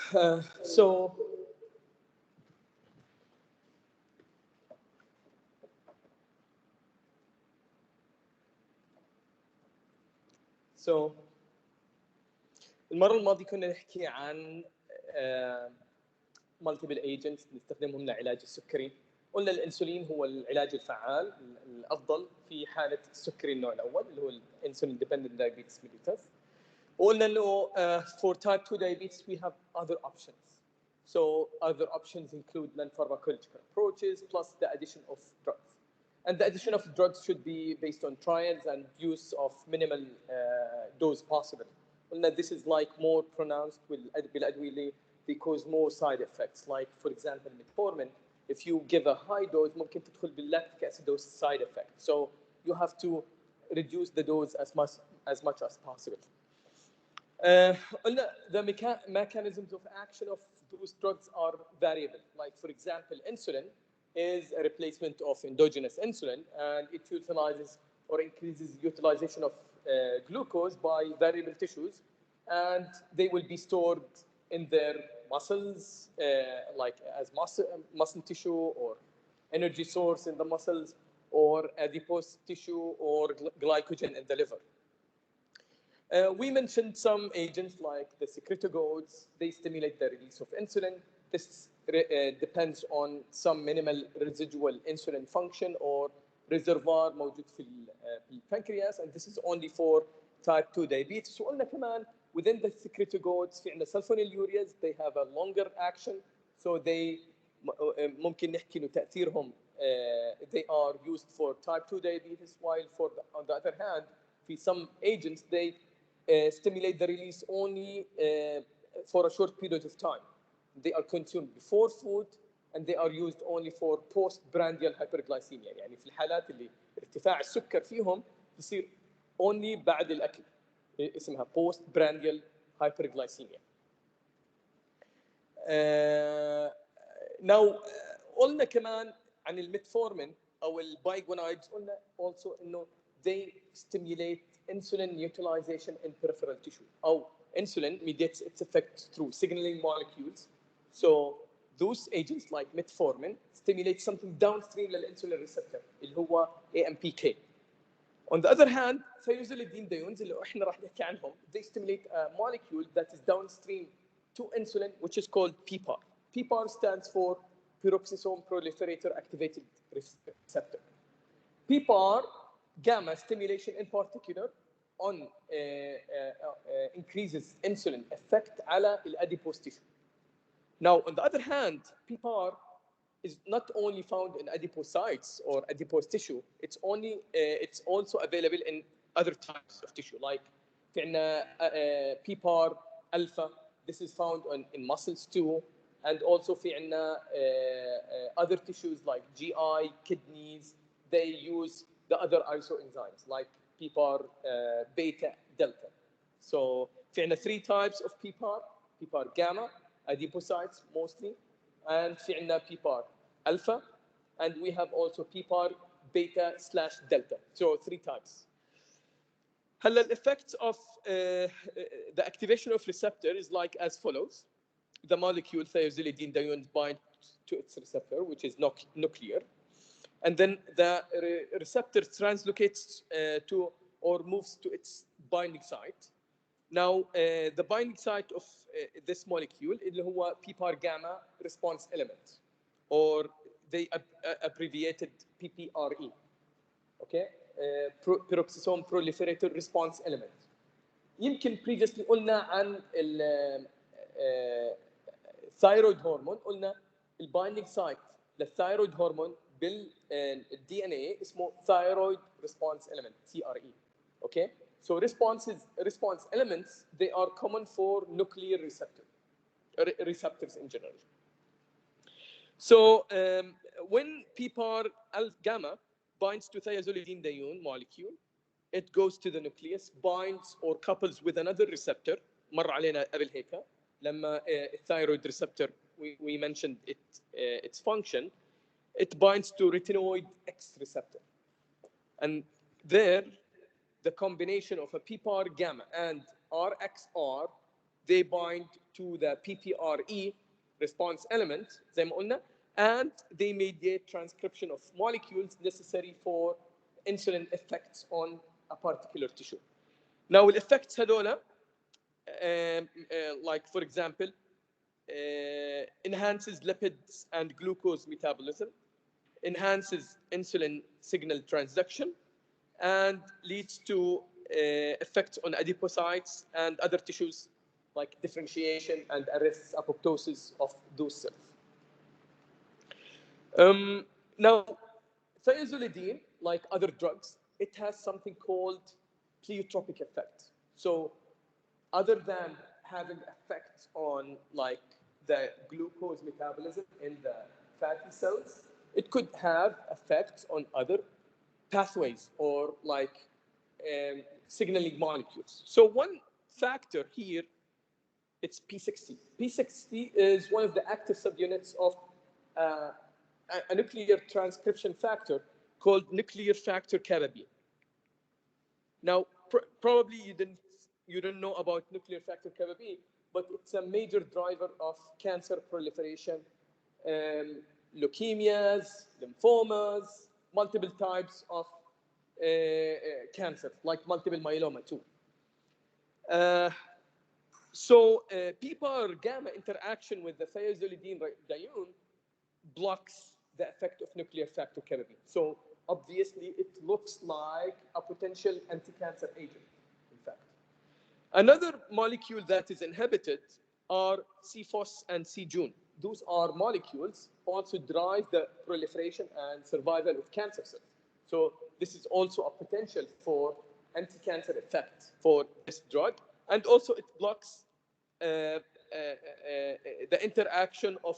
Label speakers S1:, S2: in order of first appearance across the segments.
S1: So المرة الماضية كنا نحكي عن multiple agents نستخدمهم لعلاج السكري. قلنا الانسولين هو العلاج الفعال الافضل في حالة السكري النوع الاول اللي هو الانسولين dependent diabetes mellitus. وقلنا انه for type 2 diabetes we have other options. So other options include non-pharmacological approaches plus the addition of drugs. And the addition of drugs should be based on trials and use of minimal dose possible. قلنا this is like more pronounced بالأدوية اللي they cause more side effects. Like for example metformin, if you give a high dose ممكن تدخل بالlactic acidosis side effect. So you have to reduce the dose as much as possible. The mechanisms of action of those drugs are variable. Like, for example, insulin is a replacement of endogenous insulin, and it utilizes or increases utilization of glucose by variable tissues, and they will be stored in their muscles, like as muscle tissue or energy source in the muscles, or adipose tissue or glycogen in the liver. We mentioned some agents like the secretagogues. They stimulate the release of insulin. This depends on some minimal residual insulin function or reservoir موجود في البنكرياس, and this is only for type 2 diabetes. وقلنا كمان within the secretagogues في عندنا sulfonylureas. They have a longer action, so they ممكن نحكي إنه تأثيرهم they are used for type 2 diabetes, while on the other hand في some agents they stimulate the release only for a short period of time. They are consumed before food and they are used only for postprandial hyperglycemia. يعني في الحالات اللي ارتفاع السكر فيهم يصير only بعد الأكل. اسمها postprandial hyperglycemia. Now قلنا كمان عن الميتفورمين أو البايجونايدز. قلنا also إنه they stimulate insulin utilization in peripheral tissue. Or insulin mediates its effect through signaling molecules. So those agents like metformin stimulate something downstream للinsulin receptor اللي هو AMPK. On the other hand, thiazolidinediones اللي احنا راح نحكي عنهم, they stimulate a molecule that is downstream to insulin, which is called PPAR. PPAR stands for peroxisome proliferator activated receptor. PPAR gamma stimulation in particular on increases insulin effect على adipose tissue. Now, on the other hand, PPAR is not only found in adipocytes or adipose tissue. It's also available in other types of tissue, like في عندنا PPAR alpha. This is found in muscles too, and also في عندنا other tissues like GI, kidneys. They use the other isoenzymes like PPAR beta delta. So في عندنا 3 types of PPAR: PPAR gamma, adipocytes mostly, and في عندنا PPAR alpha, and we have also PPAR beta / delta. So 3 types. هلا effects of the activation of receptor is like as follows. The molecule thiazolidinediones bind to its receptor, which is nuclear. And then the receptor translocates to or moves to its binding site. Now, the binding site of this molecule اللي هو PPAR gamma response element, or they abbreviated PPRE. Okay, peroxisome proliferator response element. يمكن previously قلنا عن الثايرويد هرمون. قلنا البايندينج سايت للثايرويد هرمون بالدي ان اي اسمه thyroid response element TRE. Okay, so response elements, they are common for nuclear receptors in general. So when PPAR gamma binds to thiazolidinedione molecule, it goes to the nucleus, binds or couples with another receptor. مر علينا قبل هيك لما الثايرويد receptor we mentioned its function. It binds to retinoid X receptor, and there the combination of a PPAR gamma and RXR, they bind to the PPRE response element زي ما قلنا, and they mediate transcription of molecules necessary for insulin effects on a particular tissue. Now the effects هذولا like for example enhances lipids and glucose metabolism, enhances insulin signal transduction, and leads to effects on adipocytes and other tissues like differentiation and arrests apoptosis of those cells. Now, thiazolidine, like other drugs, it has something called pleiotropic effect. So other than having effects on like the glucose metabolism in the fatty cells, it could have effects on other pathways or like signaling molecules. So one factor here, it's P60. P60 is one of the active subunits of a nuclear transcription factor called nuclear factor kappa B. Now, probably you don't know about nuclear factor kappa B, but it's a major driver of cancer proliferation, leukemias, lymphomas, multiple types of cancer, like multiple myeloma too. So PPAR gamma interaction with the thiazolidine dione blocks the effect of nuclear factor kappa B. So obviously it looks like a potential anti-cancer agent, in fact. Another molecule that is inhibited are CFOS and CJUN. Those are molecules also drive the proliferation and survival of cancer cells. So this is also a potential for anti-cancer effect for this drug. And also it blocks the interaction of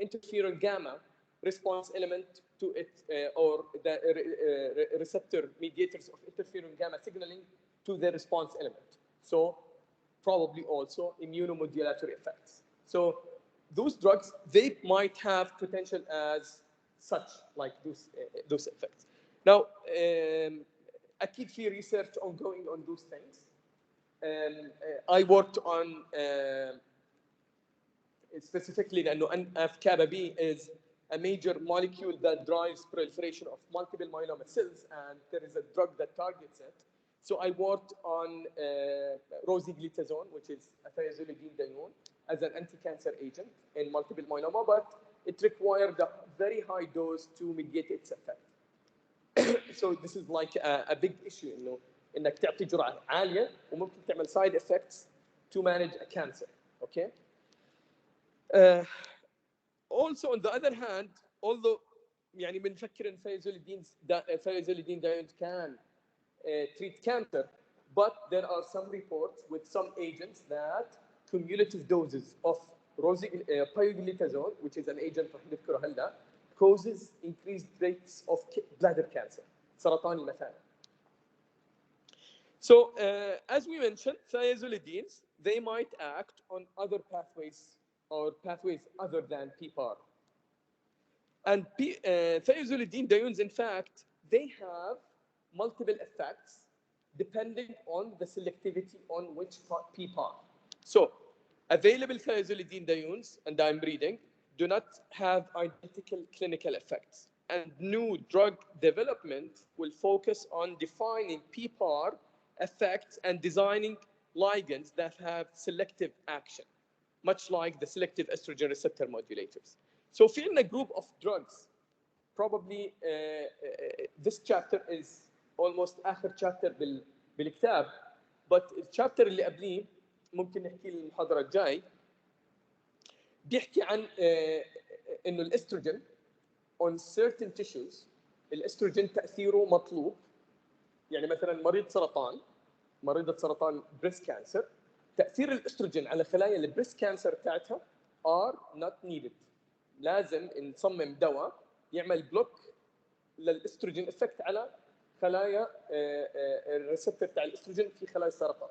S1: interferon gamma response element to it, or the receptor mediators of interferon gamma signaling to the response element. So probably also immunomodulatory effects. So those drugs, they might have potential as such, like those effects. Now, أكيد في research ongoing on those things. I worked on specifically لأنه NF kappa B is a major molecule that drives proliferation of multiple myeloma cells, and there is a drug that targets it. So I worked on rosiglitazone, which is a thiazolidine dione, as an anti-cancer agent in multiple myeloma, but it required a very high dose to mediate its effect. So this is like a big issue, انك تعطي جرعه عاليه وممكن تعمل side effects to manage a cancer. Okay. Also on the other hand, although يعني بنفكر ان thiazolidine dione can treat cancer, but there are some reports with some agents that cumulative doses of pioglitazone, which is an agent رح نذكره هلا, causes increased rates of bladder cancer, سرطان المثانة. So, as we mentioned, thiazolidines, they might act on other pathways or pathways other than PPAR. And thiazolidine diones, in fact, they have multiple effects depending on the selectivity on which PPAR. So, available thiazolidine diones, and I'm reading, do not have identical clinical effects. And new drug development will focus on defining PPAR effects and designing ligands that have selective action, much like the selective estrogen receptor modulators. So in a group of drugs, probably this chapter is almost آخر chapter بالكتاب, but الchapter اللي قبليه ممكن نحكي المحاضرة الجاي بيحكي عن إنه الاستروجين on certain tissues الاستروجين تأثيره مطلوب. يعني مثلا مريضة سرطان بريست كانسر، تأثير الاستروجين على خلايا البريست كانسر بتاعتها are not needed. لازم نصمم دواء يعمل بلوك للاستروجين افكت على خلايا الريسبتور تاع الاستروجين في خلايا السرطان.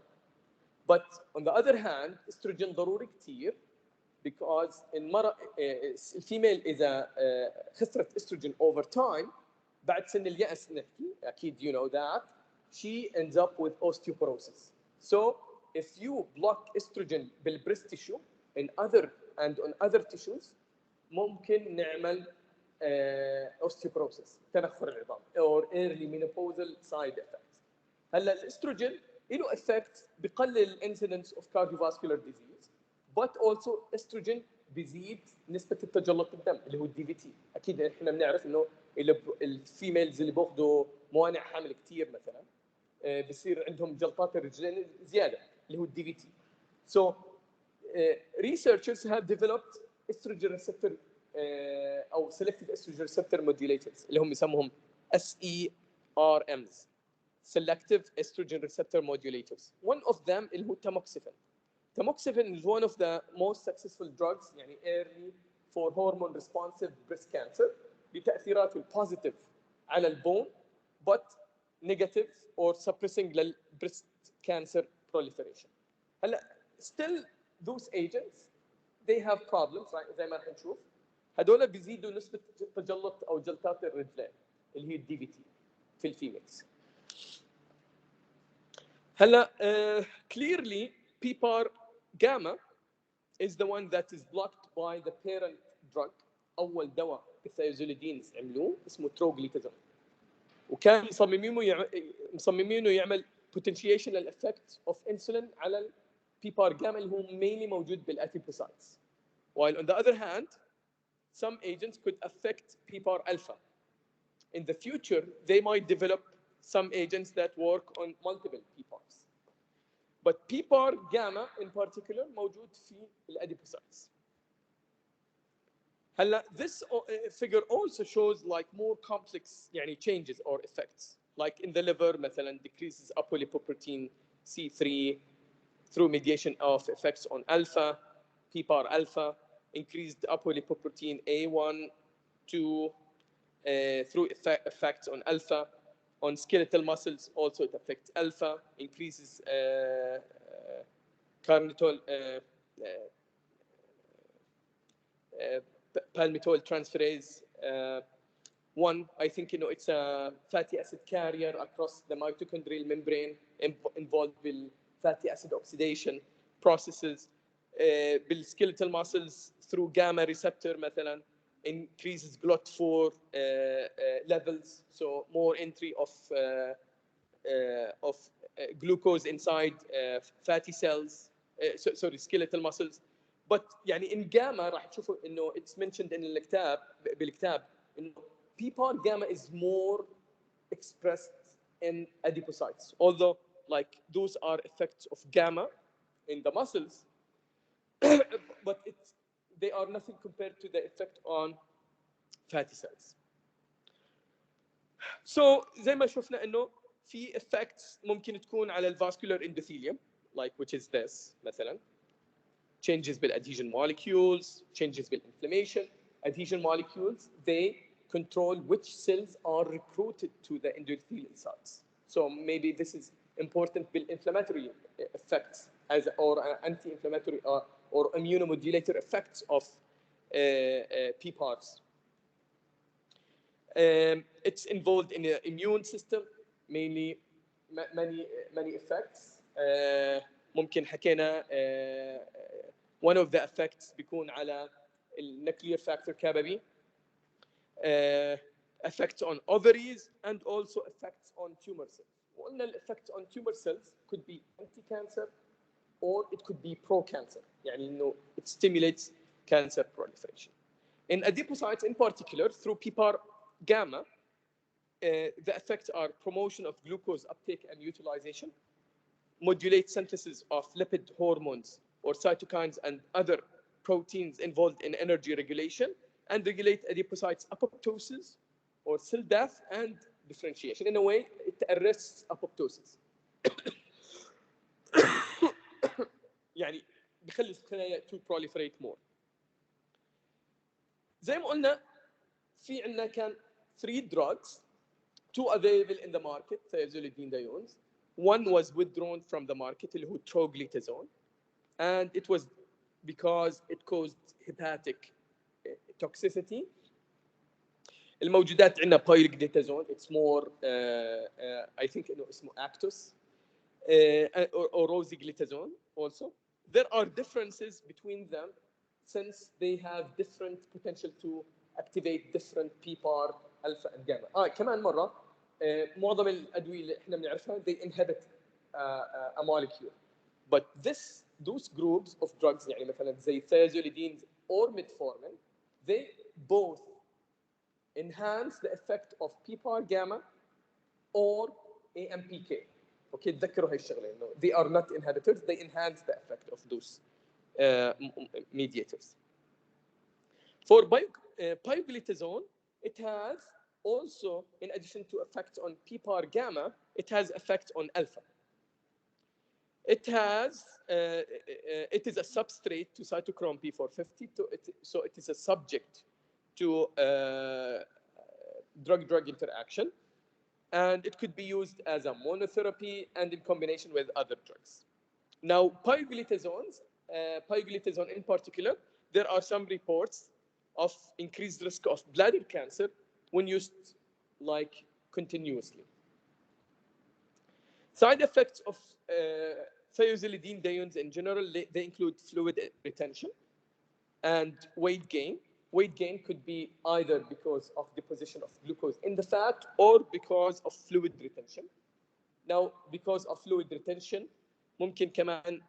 S1: But on the other hand, استروجين ضروري كثير because الفيميل إذا خسرت استروجين over time بعد سن اليأس نحكي أكيد you know that she ends up with osteoporosis. So if you block estrogen بالبريست tissue in other and on other tissues ممكن نعمل osteoporosis تنخر العظام or early menopausal side effects. هلا الاستروجين له effect بقلل الانسيدنس of cardiovascular disease but also estrogen بيزيد نسبة التجلط الدم اللي هو الدي في تي. اكيد احنا بنعرف انه الفيميلز اللي بياخذوا موانع حمل كثير مثلا بصير عندهم جلطات الرجلين زياده اللي هو الدي في تي. So researchers have developed estrogen receptor او selective estrogen receptor modulators اللي هم يسموهم SERMs, selective estrogen receptor modulators. One of them اللي هو tamoxifen. Tamoxifen is one of the most successful drugs يعني early for hormone responsive breast cancer بتأثيراته البوزيتيف على البون but negative or suppressing لل breast cancer proliferation. هلا still those agents they have problems right زي ما رح نشوف. هدول بيزيدوا نسبة تجلط أو جلطات الرجلين اللي هي الدي في تي في الفيميلز. هلا clearly PPAR gamma is the one that is blocked by the parent drug. أول دواء بالثيازوليدينز عملوه اسمه تروغليتازون وكان مصممينه يعمل potentiation للeffect of insulin على ال PPAR gamma اللي هو mainly موجود بالadipocytes. While on the other hand some agents could affect PPAR alpha. In the future they might develop some agents that work on multiple PPARs. But PPAR gamma in particular موجود في الadipocytes. هلا this figure also shows like more complex يعني changes or effects like in the liver مثلا decreases apolipoprotein C3 through mediation of effects on alpha, PPAR alpha, increased apolipoprotein A1, 2 through effects on alpha. On skeletal muscles also it affects alpha, increases carnitol palmitoyl transferase 1. I think it's a fatty acid carrier across the mitochondrial membrane involved with fatty acid oxidation processes. بالskeletal muscles through gamma receptor مثلا increases GLUT4 levels, so more entry of glucose inside fatty cells, sorry skeletal muscles. But يعني in gamma راح تشوفوا انه it's mentioned in بالكتاب انه PPAR gamma is more expressed in adipocytes, although like those are effects of gamma in the muscles but they are nothing compared to the effect on fatty cells. So زي ما شفنا انه في effects ممكن تكون على الفاسكولار endothelium like which is this مثلا changes بالadhesion molecules, changes بالinflammation. Adhesion molecules they control which cells are recruited to the endothelial cells. So maybe this is important بالinflammatory effects as or anti-inflammatory or immunomodulator effects of PPARs. It's involved in the immune system, mainly many effects. ممكن حكينا one of the effects بيكون على nuclear factor kappa B, effects on ovaries and also effects on tumor cells. وقلنا الeffects on tumor cells could be anti-cancer or it could be pro-cancer. يعني إنه it stimulates cancer proliferation. In adipocytes in particular, through PPAR gamma, the effects are promotion of glucose uptake and utilization, modulate synthesis of lipid hormones or cytokines and other proteins involved in energy regulation, and regulate adipocytes apoptosis or cell death and differentiation. In a way, it arrests apoptosis. يعني بخلي الخلايا to proliferate more. زي ما قلنا في عندنا كان 3 drugs, 2 available in the market, thiazolidinediones. One was withdrawn from the market اللي هو troglitazone, and it was because it caused hepatic toxicity. الموجودات عندنا pyrrolidazone, it's more I think انه اسمه Actos. or rosiglitazone also. There are differences between them since they have different potential to activate different PPAR alpha and gamma. كمان مرة معظم الأدوية اللي احنا بنعرفها they inhibit a molecule. But those groups of drugs يعني مثلا زي thiazolidines or metformin, they both enhance the effect of PPAR gamma or AMPK. Okay, تذكروا هاي الشغله انه they are not inhibitors, they enhance the effect of those mediators. For pioglitazone, it has also, in addition to effects on PPAR gamma, it has effect on alpha. It has, it is a substrate to cytochrome P450, so it is a subject to drug-drug interaction, and it could be used as a monotherapy and in combination with other drugs. Now, pioglitazone in particular, there are some reports of increased risk of bladder cancer when used like continuously. Side effects of thiazolidine diones in general, they include fluid retention and weight gain. Weight gain could be either because of deposition of glucose in the fat or because of fluid retention. Now, because of fluid retention, ممكن كمان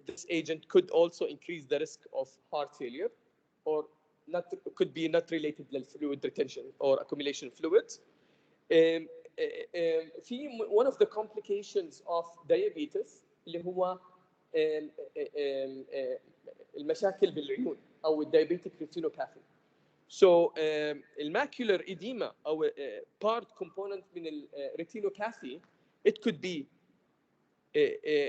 S1: this agent could also increase the risk of heart failure, or could be not related to fluid retention or accumulation of fluids. في one of the complications of diabetes اللي هو المشاكل بالعيون او diabetic retinopathy. So الماcular edema او part component من retinopathy, it could be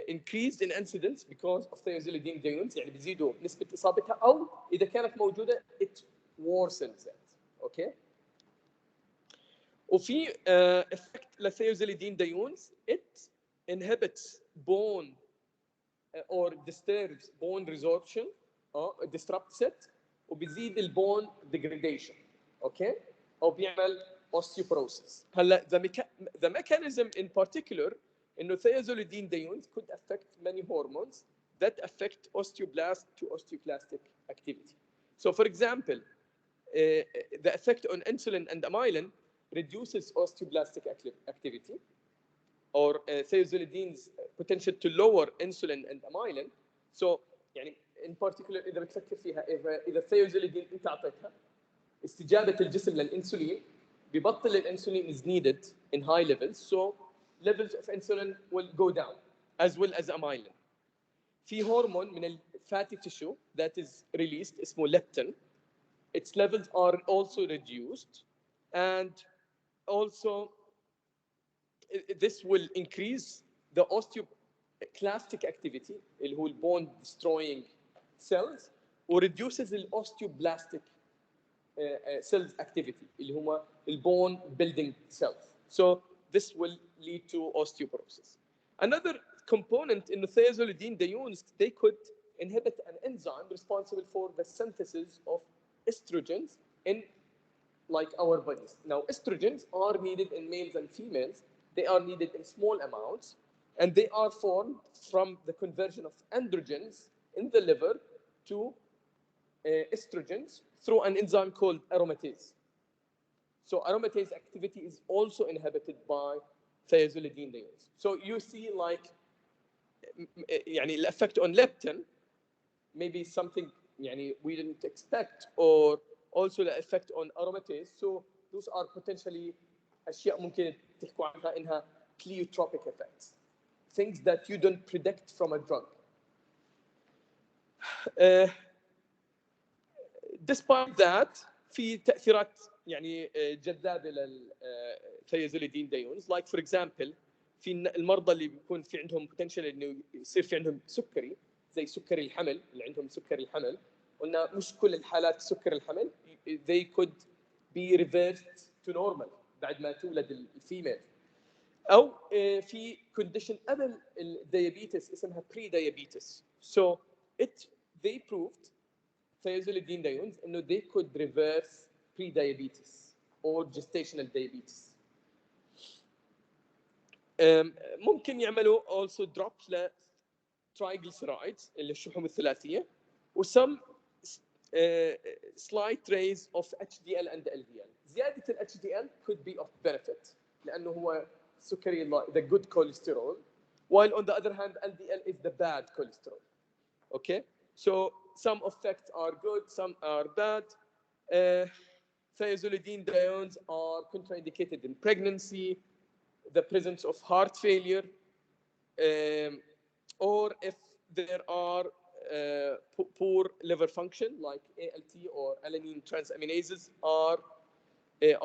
S1: increased in incidence because of thiazolidine diones, يعني بيزيدوا نسبة إصابتها، أو إذا كانت موجودة it worsens it. Okay. وفي effect للثيازوليدين diones, it inhibits bone or disturbs bone resorption, disrupts it, وبيزيد البون degradation. Okay. أو بيعمل osteoporosis. هلا the mechanism in particular إنه thiazolidine diones could affect many hormones that affect osteoblast to osteoclastic activity. So, for example, the effect on insulin and amylin reduces osteoblastic activity, or thiazolidine's potential to lower insulin and amylin. So, يعني in particular إذا بتفكر فيها إذا thiazolidine أنت أعطيتها، استجابة الجسم للإنسولين ببطل الإنسولين is needed in high levels, so levels of insulin will go down as well as amylin. في هرمون من fatty tissue that is released اسمه leptin. Its levels are also reduced, and also this will increase the osteoclastic activity اللي هو bone destroying cells, or reduces the osteoblastic cells activity اللي هما bone building cells. So this will lead to osteoporosis. Another component in the thiazolidine diones, they could inhibit an enzyme responsible for the synthesis of estrogens in like our bodies. Now, estrogens are needed in males and females. They are needed in small amounts, and they are formed from the conversion of androgens in the liver to estrogens through an enzyme called aromatase. So aromatase activity is also inhibited by thiazolidine diones. So you see like يعني the effect on leptin, maybe something يعني we didn't expect, or also the effect on aromatase. So those are potentially أشياء ممكن تحكوا عنها إنها pleiotropic effects, things that you don't predict from a drug. Despite that, في تأثيرات يعني جذابة للثيازوليدين دايونز. Like for example, في المرضى اللي بيكون في عندهم potential إنه يصير في عندهم سكري، زي سكري الحمل، اللي عندهم سكري الحمل. قلنا مش كل الحالات سكر الحمل they could be reversed to normal بعد ما تولد الفيميل. أو في condition قبل الديابيتس اسمها pre-diabetes. So they proved thiazolidine diones إنه they could reverse pre-diabetes or gestational diabetes. ممكن يعملوا also drop ل triglycerides اللي الشحوم الثلاثيه و some slight raise of HDL and LDL. زياده ال HDL could be of benefit لانه هو سكري the good cholesterol, while on the other hand LDL is the bad cholesterol. Okay, so some effects are good, some are bad. Thiazolidinediones are contraindicated in pregnancy, the presence of heart failure, or if there are poor liver function like ALT or alanine transaminases are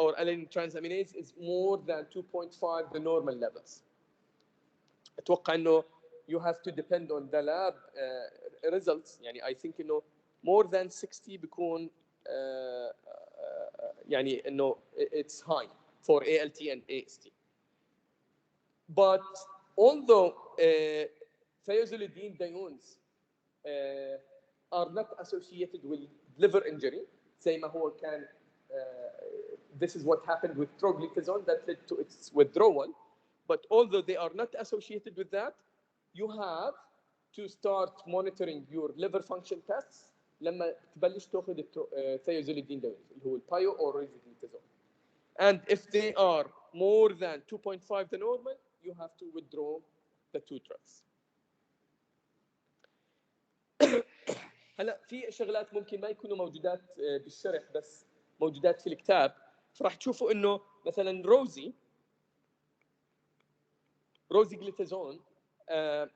S1: or alanine transaminase is more than 2.5 the normal levels. اتوقع انه you have to depend on the lab results. يعني I think انه more than 60 بيكون يعني انه it's high for ALT and AST. But although thiazolidinediones are not associated with liver injury, زي ما هو كان this is what happened with troglycazone that led to its withdrawal. But although they are not associated with that, you have to start monitoring your liver function tests لما تبلش تاخذ thiazolidinediones اللي هو البايو or risdiplam. And if they are more than 2.5 the normal, you have to withdraw the two drugs. هلا في شغلات ممكن ما يكونوا موجودات بالشرح بس موجودات في الكتاب، فراح تشوفوا انه مثلا روزي جليتازون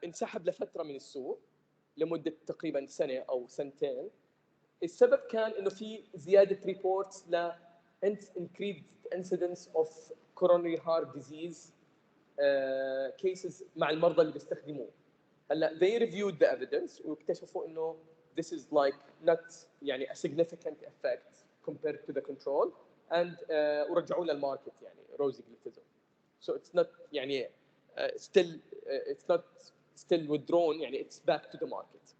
S1: انسحب لفتره من السوق لمده تقريبا سنه او سنتين. السبب كان انه في زياده ريبورتس ل increased incidence of coronary heart disease cases مع المرضى اللي بيستخدموه. هلا they reviewed the evidence واكتشفوا انه this is like not يعني a significant effect compared to the control and ورجعوه للماركت يعني روزي جليتازون. So it's not يعني still it's not still withdrawn يعني it's back to the market.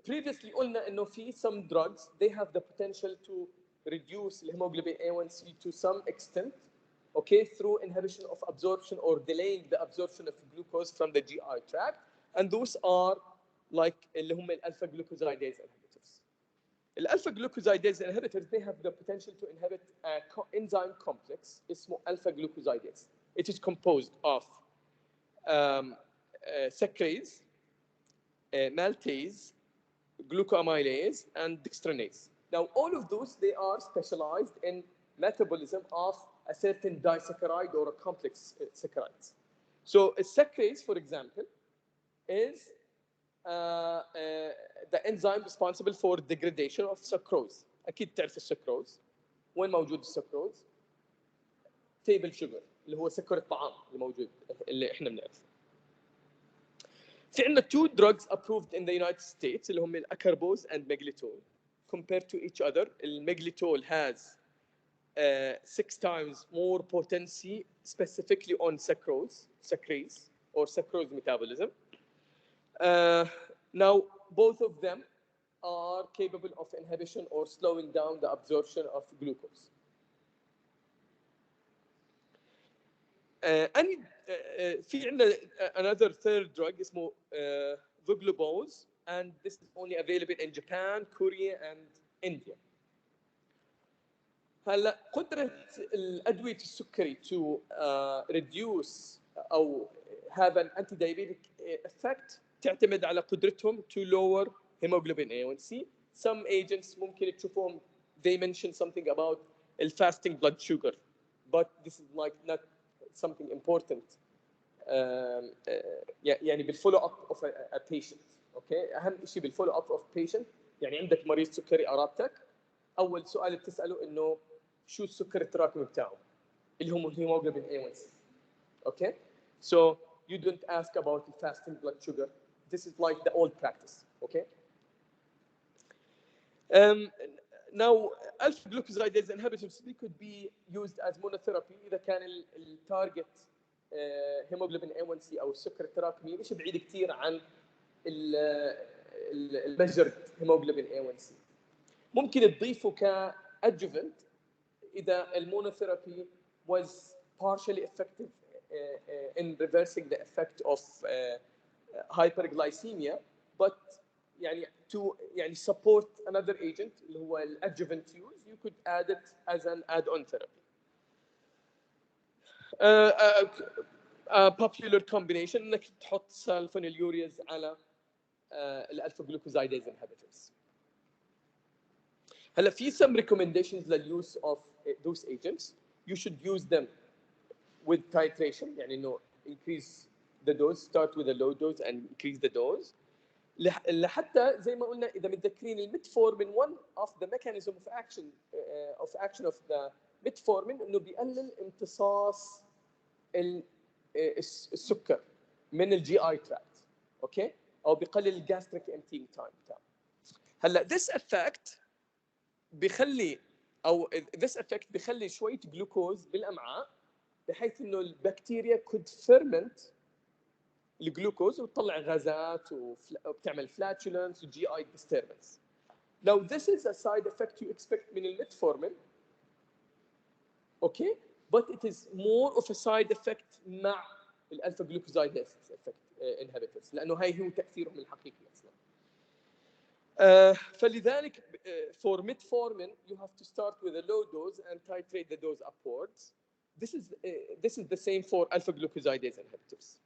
S1: Previously قلنا انه في some drugs they have the potential to reduce the hemoglobin A1C to some extent, okay, through inhibition of absorption or delaying the absorption of glucose from the GI tract, and those are like اللي هم الالفا glucosidase inhibitors. الالفا glucosidase inhibitors they have the potential to inhibit an enzyme complex اسمه alpha glucosidase. It is composed of saccharase, maltase, glucoamylase, and dextranase. Now, all of those, they are specialized in metabolism of a certain disaccharide or a complex saccharides. So, a saccharase, for example, is the enzyme responsible for degradation of sucrose. أكيد تعرف السكروز. وين موجود السكروز؟ table sugar اللي هو سكر الطعام اللي موجود اللي إحنا بنعرفه. في عندنا two drugs approved in the United States اللي هم الأكربوز and meglitol. Compared to each other, meglitol has 6 times more potency specifically on saccharase or sucrose metabolism. Now, both of them are capable of inhibition or slowing down the absorption of glucose. في عندنا another third drug اسمه Voglobose, and this is only available in Japan, Korea, and India. هلا قدرة الأدوية السكري to reduce أو have an anti-diabetic effect تعتمد على قدرتهم to lower hemoglobin A1C. Some agents ممكن تشوفهم they mention something about fasting blood sugar, but this is like not something important. يعني بالfollow up of a patient. Okay, أهم شيء بالfollow up of patient يعني عندك مريض سكري قرابتك، أول سؤال بتسأله إنه شو السكر التراكمي بتاعه اللي هو hemoglobin A1C. Okay, so you don't ask about the fasting blood sugar. This is like the old practice. Okay. Now, alpha glucosidase inhibitors they could be used as monotherapy إذا كان التارجت hemoglobin A1C أو السكر التراكمي مش بعيد كثير عن measured hemoglobin A1C. ممكن تضيفه كadjuvant إذا المونوثيرابي was partially effective in reversing the effect of hyperglycemia, but يعني to يعني support another agent اللي هو adjuvant use, you could add it as an add-on therapy. Popular combination انك تحط sulfonylureas على الالفا جلوكوزايديز inhibitors. هلا في some recommendations للuse of those agents. You should use them with titration, يعني انه increase the dose, start with a low dose and increase the dose. لحتى زي ما قلنا اذا متذكرين الميتفورمين one of the mechanism of action of the metformin انه بيقلل امتصاص السكر من الجي اي تراكت، اوكي، او بيقلل الجاستريك امتينج تايم بتاعه. هلا this effect بيخلي شويه جلوكوز بالامعاء بحيث انه البكتيريا could ferment الجلوكوز وتطلع غازات وبتعمل flatulence وجي اي disturbance. Now this is a side effect you expect من الميتفورمين، اوكي، but it is more of a side effect مع الالفا جلوكوزايديز inhibitors لانه هاي هو تاثيرهم الحقيقي اصلا. فلذلك for metformin you have to start with a low dose and titrate the dose upwards. This is the same for alpha glucosidase inhibitors.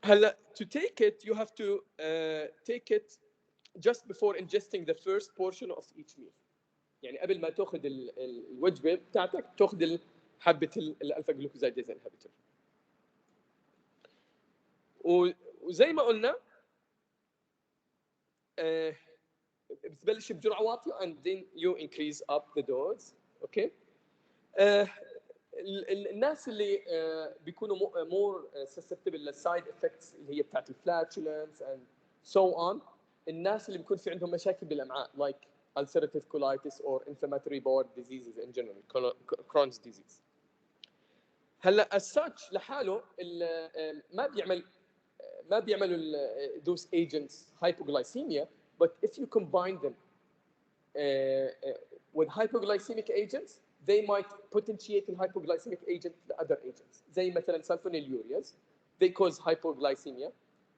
S1: هلا to take it you have to take it just before ingesting the first portion of each meal. يعني قبل ما تاخذ الوجبه بتاعتك تاخذ حبه الالفا جلوكوزايديز انهبيتور. وزي ما قلنا بتبلش بجرعه واطيه and then you increase up the dose، اوكي. الناس اللي بيكونوا more susceptible للسايد افكتس اللي هي بتاعت الفلاتولنس and so on، الناس اللي بيكون في عندهم مشاكل بالامعاء like ulcerative colitis or inflammatory bowel diseases in general, Crohn's disease. هلا as such لحاله ما بيعملوا those agents hypoglycemia, but if you combine them with hypoglycemic agents they might potentiate the hypoglycemic agent to other agents. زي مثلا sulfonylureas, they cause hypoglycemia,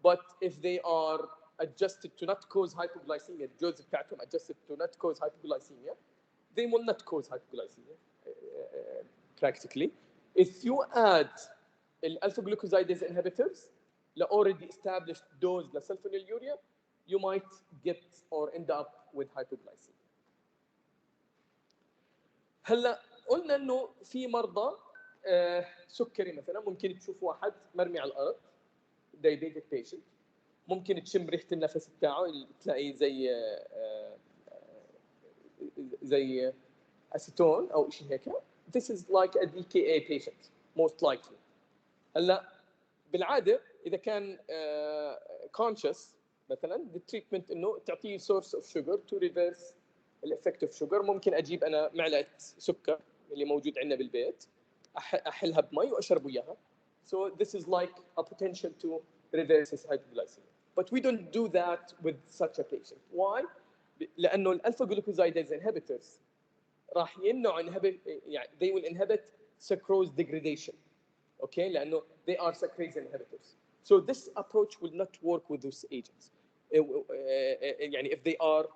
S1: but if they are adjusted to not cause hypoglycemia, the dose بتاعتهم adjusted to not cause hypoglycemia, they will not cause hypoglycemia practically. If you add alpha glucosidase inhibitors the already established dose the sulfonylurea, you might get or end up with hypoglycemia. هلا قلنا انه في مرضى سكري مثلا ممكن تشوف واحد مرمي على الارض diabetic patient، ممكن تشم ريحه النفس بتاعه تلاقي زي اسيتون او شيء هيك. This is like a DKA patient most likely. هلا بالعاده اذا كان conscious مثلا التريتمنت انه تعطيه source of sugar to reverse الافكت اوف شوجر. ممكن اجيب انا معلقه سكر اللي موجود عندنا بالبيت احلها بمي واشرب وياها. So this is like a potential to reverse his hypoglycemia. But we don't do that with such a patient. Why? لانه الالفا جلوكوزايديز inhibitors راح يمنعوا يعني they will inhibit sucrose degradation. Okay, لانه they are sucrase inhibitors. So this approach will not work with those agents. يعني if they are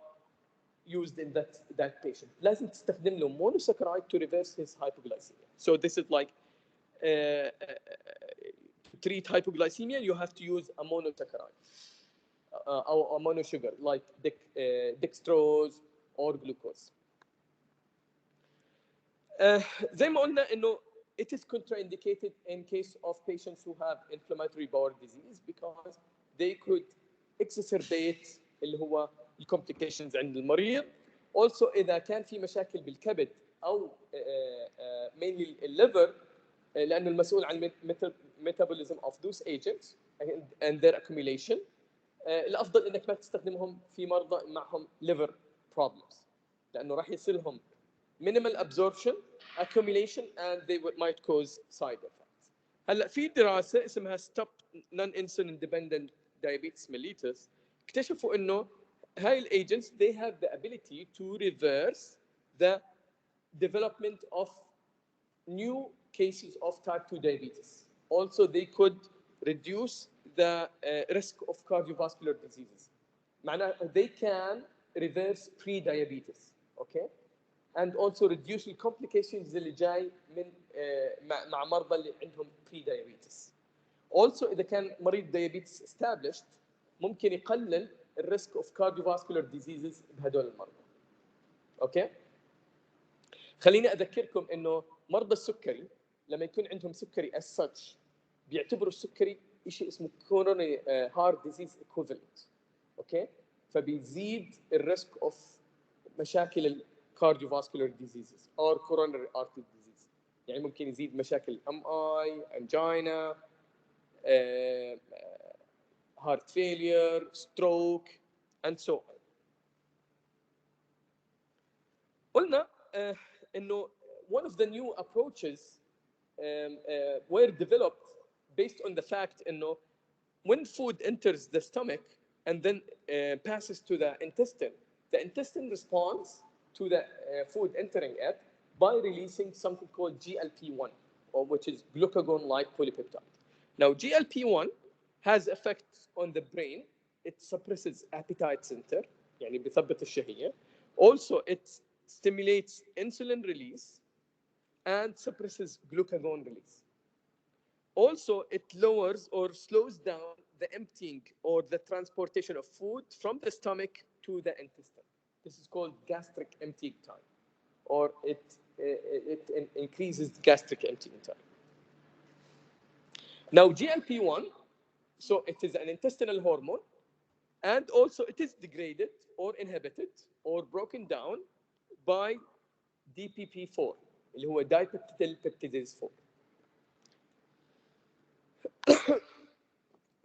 S1: used in that patient. لازم تستخدم له monosaccharide to reverse his hypoglycemia. So this is like to treat hypoglycemia you have to use a monosaccharide or a monosugar like dextrose or glucose. زي ما قلنا انه it is contraindicated in case of patients who have inflammatory bowel disease because they could exacerbate اللي هو complications عند المريض. Also إذا كان في مشاكل بالكبد أو mainly الليفر لأنه المسؤول عن metabolism of those agents and their accumulation، الأفضل إنك ما تستخدمهم في مرضى معهم liver problems لأنه راح يصير لهم minimal absorption, accumulation and they might cause side effects. هلا في دراسة اسمها Stop Non-Insulin Dependent Diabetes Mellitus اكتشفوا إنه هاي agents, they have the ability to reverse the development of new cases of type 2 diabetes. Also, they could reduce the risk of cardiovascular diseases. معناها they can reverse pre-diabetes, okay? And also reduce the complications اللي جاي من مع مرضى اللي عندهم pre-diabetes. Also, إذا كان مريض diabetes established ممكن يقلل الريسك of cardiovascular diseases بهدول المرضى. اوكي؟ خليني اذكركم انه مرضى السكري لما يكون عندهم سكري as such بيعتبروا السكري شيء اسمه coronary heart disease equivalent. اوكي؟ فبيزيد الريسك اوف مشاكل ال cardiovascular diseases or coronary artery disease. يعني ممكن يزيد مشاكل MI, angina, heart failure, stroke, and so on. قلنا انه one of the new approaches were developed based on the fact انه when food enters the stomach and then passes to the intestine responds to the food entering it by releasing something called GLP-1, or which is glucagon-like polypeptide. Now, GLP-1 has effects on the brain. It suppresses appetite center, يعني بيثبط الشهية. Also, it stimulates insulin release and suppresses glucagon release. Also, it lowers or slows down the emptying or the transportation of food from the stomach to the intestine. This is called gastric emptying time, or it increases gastric emptying time. Now, GLP-1, so it is an intestinal hormone, and also it is degraded or inhibited or broken down by DPP4 اللي هو dipeptidyl peptidase 4.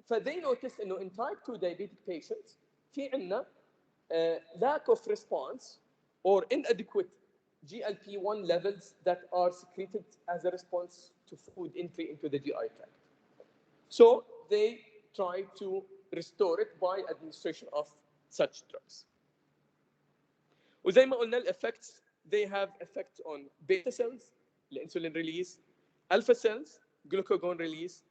S1: فthey noticed انه in type 2 diabetic patients في عندنا lack of response or inadequate GLP-1 levels that are secreted as a response to food entry into the GI tract. So they try to restore it by administration of such drugs. وزي ما قلنا الeffects, they have effects on beta cells, the insulin release, alpha cells, glucagon release,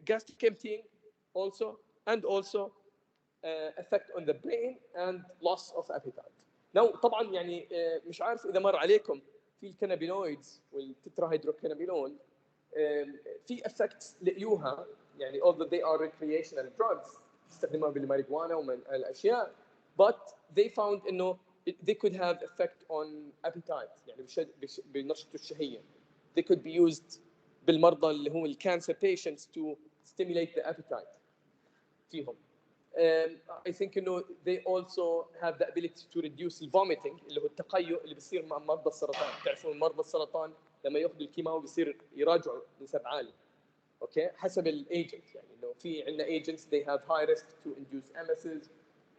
S1: gastric emptying also, and also effect on the brain and loss of appetite. Now طبعا يعني مش عارف إذا مر عليكم في الكنابينويدز والتتراهيدروكانابينول في effects لقيوها يعني although they are recreational drugs استخدموها بالماريجوانا ومن الأشياء, but they found إنه they could have effect on appetite يعني بنشط الشهية. They could be used بالمرضى اللي هم الكانسر patients to stimulate the appetite فيهم. I think إنه they also have the ability to reduce the vomiting اللي هو التقيؤ اللي بيصير مع مرضى السرطان. تعرفون مرضى السرطان لما ياخذوا الكيماوي بيصير يراجعوا نسب عالي. اوكي حسب الايجنت يعني انه في عندنا agents they have high risk to induce emesis,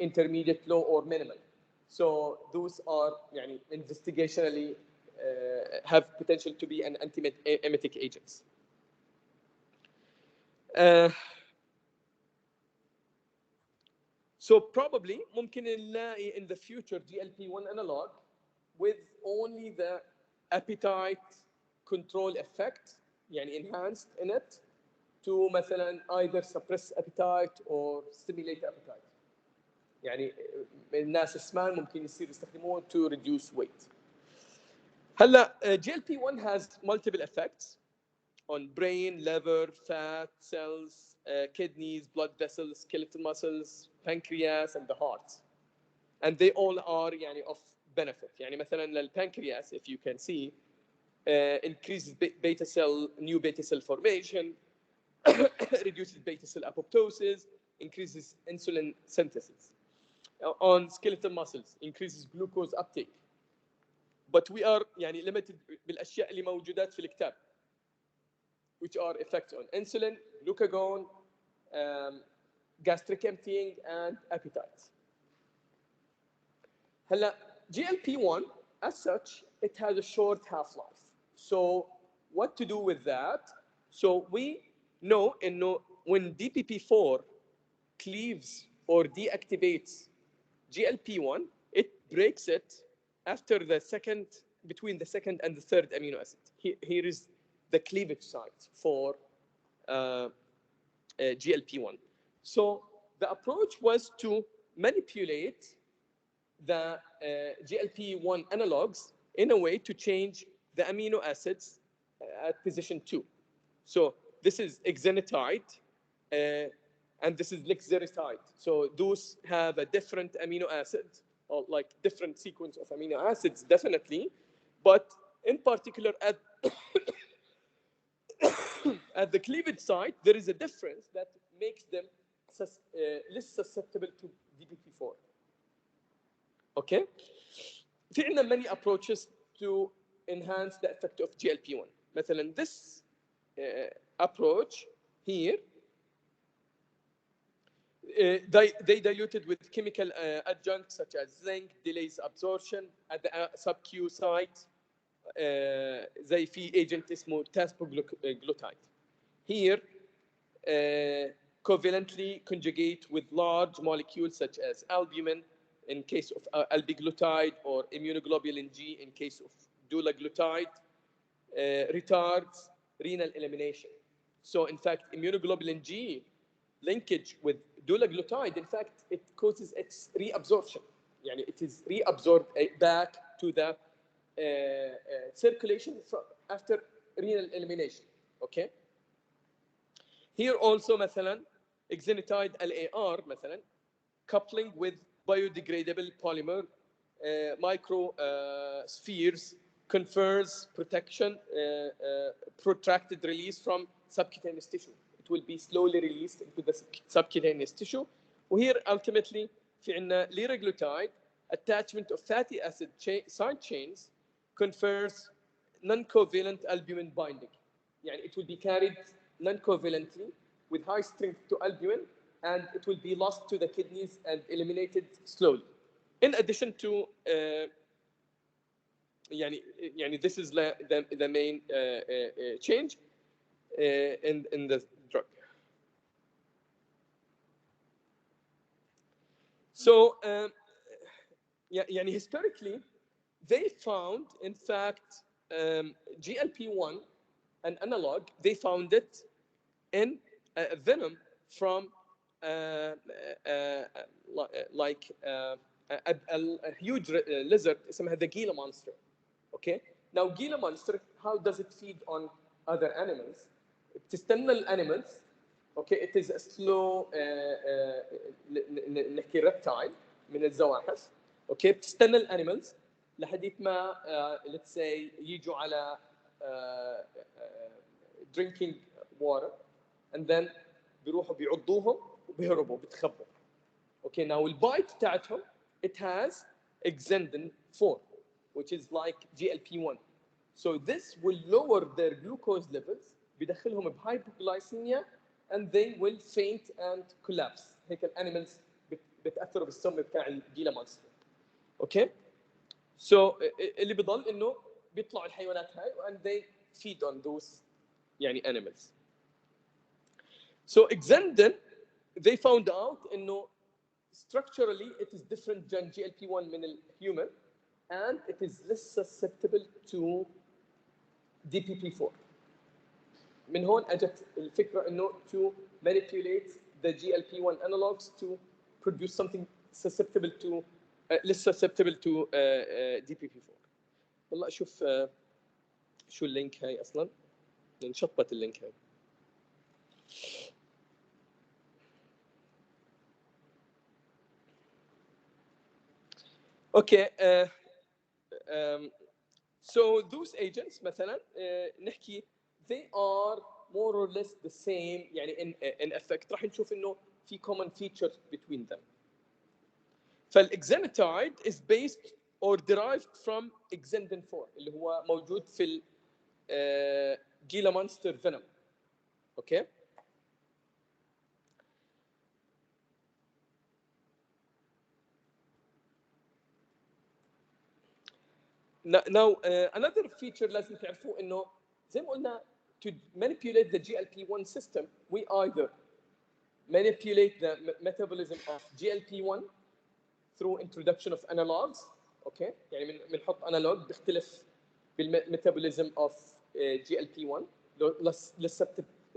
S1: intermediate, low or minimal. So those are يعني investigationally have potential to be an antiemetic agents. So probably ممكن نلاقي in the future GLP-1 analog with only the appetite control effect يعني enhanced in it to مثلا either suppress appetite or stimulate appetite. يعني الناس السمان ممكن يصير يستخدموه to reduce weight. هلا GLP-1 has multiple effects on brain, liver, fat cells, kidneys, blood vessels, skeletal muscles, pancreas, and the heart. And they all are يعني of benefit. يعني مثلا للpancreas, if you can see, increases new beta cell formation, reduces beta cell apoptosis, increases insulin synthesis. On skeletal muscles, increases glucose uptake. But we are يعني limited بالأشياء اللي موجودات في الكتاب, which are effects on insulin, glucagon, gastric emptying, and appetite. هلا GLP-1 as such, it has a short half-life. So what to do with that? So we know إنه when DPP4 cleaves or deactivates GLP-1, it breaks it after the second, between the second and the third amino acid. Here is the cleavage site for GLP-1. So the approach was to manipulate the GLP-1 analogs in a way to change the amino acids at position 2. So this is exenatide, and this is lec5. So those have a different amino acid, or like different sequence of amino acids, definitely. But in particular, at the cleavage site, there is a difference that makes them less susceptible to DPP4. Okay? في عندنا many approaches to enhance the effect of GLP-1. مثلا this approach here, they diluted with chemical adjuncts such as zinc, delays absorption at the sub-Q site. زي في agent اسمه taspoglutide. Here, covalently conjugate with large molecules such as albumin in case of albiglutide, or immunoglobulin G in case of dulaglutide, retards renal elimination. So in fact, immunoglobulin G linkage with dulaglutide, in fact, it causes its reabsorption. يعني it is reabsorbed back to the circulation after renal elimination. Okay. Here also مثلا exenatide LAR مثلا coupling with biodegradable polymer microspheres confers protection, protracted release from subcutaneous tissue. It will be slowly released into the subcutaneous tissue. وhere ultimately في عندنا liraglutide attachment of fatty acid side chains confers non-covalent albumin binding. يعني it will be carried non-covalently with high strength to albumin, and it will be lost to the kidneys and eliminated slowly. In addition to يعني this is the main change in the drug. So يعني historically they found, in fact, GLP-1, an analog, they found it in venom from like a huge lizard اسمها the Gila monster. Okay. Now Gila monster, how does it feed on other animals? بتستنى الانيمالز. Okay, it is a slow نحكي reptile من الزواحف. Okay, بتستنى الانيمالز لحديت ما let's say يجوا على drinking water, and then بيروحوا بيعضوهم وبيهربوا بيتخبوا. Okay, now البايت تاعتهم it has exendin 4, which is like GLP-1. So this will lower their glucose levels, بيدخلهم بهايبوغلايسيميا, and they will faint and collapse. هيك الانيمالز بتاثروا بالسم بتاع الجيلا مانستر. اوكي. So اللي بضل انه بيطلعوا الحيوانات هاي and they feed on those يعني animals. So exendin, they found out انه structurally it is different than GLP-1 من الhuman, and it is less susceptible to DPP4. من هون اجت الفكره انه to manipulate the GLP-1 analogs to produce something susceptible to less susceptible to DPP4. والله اشوف شو اللينك هاي اصلا، انشطبت اللينك هاي. Okay, so those agents مثلا نحكي they are more or less the same يعني in effect. راح نشوف انه في common features between them. فالاكزيناتايد is based or derived from exendin 4 اللي هو موجود في الجيلا مانستر venom. Okay. Now another feature لازم تعرفوه انه زي ما قلنا to manipulate the GLP-1 system we either manipulate the metabolism of GLP-1 through introduction of analogs. Okay, يعني بنحط analog بيختلف بالميتابوليزم of GLP-1 less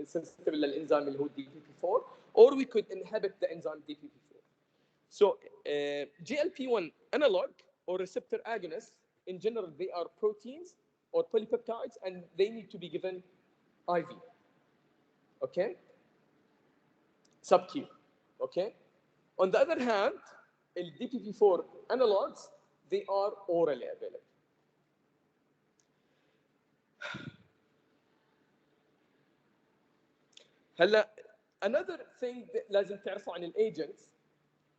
S1: sensitive للانزيم اللي هو DPP4, or we could inhibit the enzyme DPP4. So GLP-1 analog or receptor agonists, in general, they are proteins or polypeptides, and they need to be given IV. Okay, sub-Q. Okay. On the other hand, the DPP4 analogs, they are orally available. هلا another thing that لازم تعرفوا عن agents,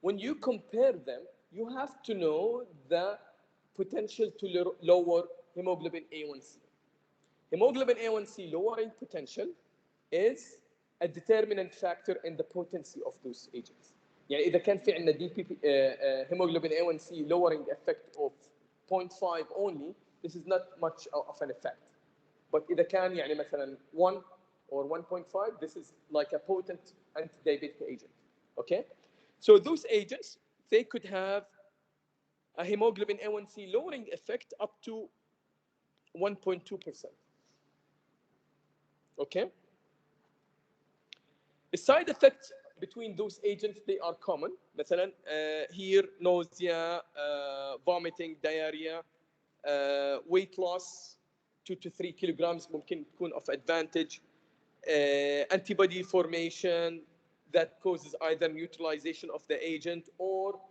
S1: when you compare them, you have to know the potential to lower hemoglobin A1C. Hemoglobin A1C lowering potential is a determinant factor in the potency of those agents. يعني إذا كان في عندنا hemoglobin A1C lowering effect of 0.5 only, this is not much of an effect. But إذا كان يعني مثلا 1 or 1.5, this is like a potent anti-diabetic agent. Okay? So those agents, they could have a hemoglobin A1C lowering effect up to 1.2%. Okay? The side effects between those agents, they are common. مثلا here nausea, vomiting, diarrhea, weight loss 2 to 3 kilograms ممكن تكون of advantage, antibody formation that causes either neutralization of the agent or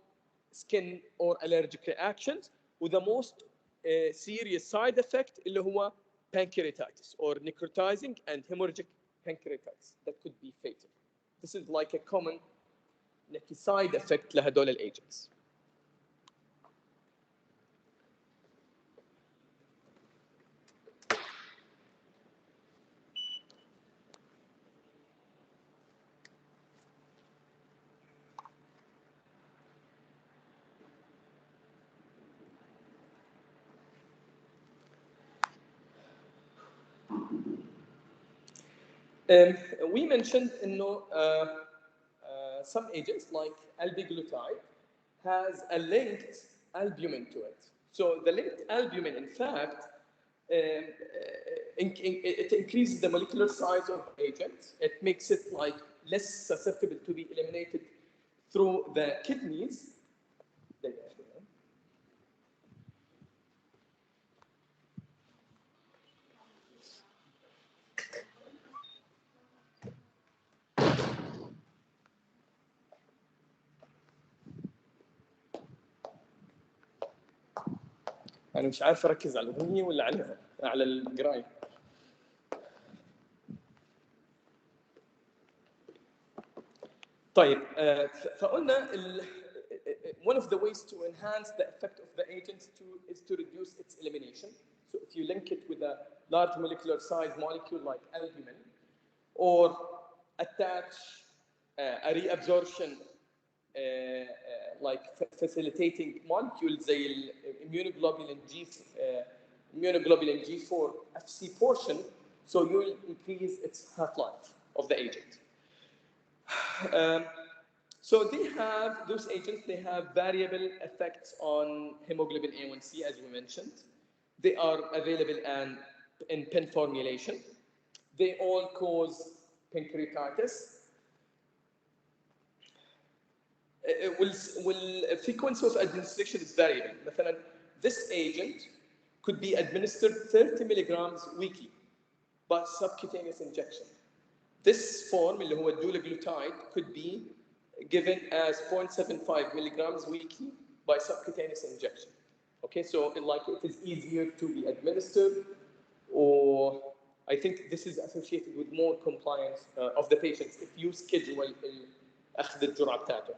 S1: skin or allergic reactions, with the most serious side effect اللي هو pancreatitis or necrotizing and hemorrhagic pancreatitis that could be fatal. This is like a common side effect لهدول agents. We mentioned some agents like albiglutide has a linked albumin to it. So the linked albumin, in fact, it increases the molecular size of the agent. It makes it like less susceptible to be eliminated through the kidneys. أنا مش عارف أركز على الأغنية ولا على القراية. طيب فقلنا one of the ways to enhance the effect of the agent is to reduce its elimination. So if you link it with a large molecular size molecule like albumin, or attach a reabsorption like facilitating molecules زي immunoglobulin G4 FC portion, so you will increase its half-life of the agent. So those agents, they have variable effects on hemoglobin A1C, as we mentioned. They are available in pen formulation. They all cause pancreatitis. Frequency of administration is variable. مثلا, this agent could be administered 30 milligrams weekly by subcutaneous injection. This form, اللي هو dulaglutide, could be given as 0.75 milligrams weekly by subcutaneous injection. Okay, so like it is easier to be administered, or I think this is associated with more compliance of the patients if you schedule أخذ الجرعة بتاعته.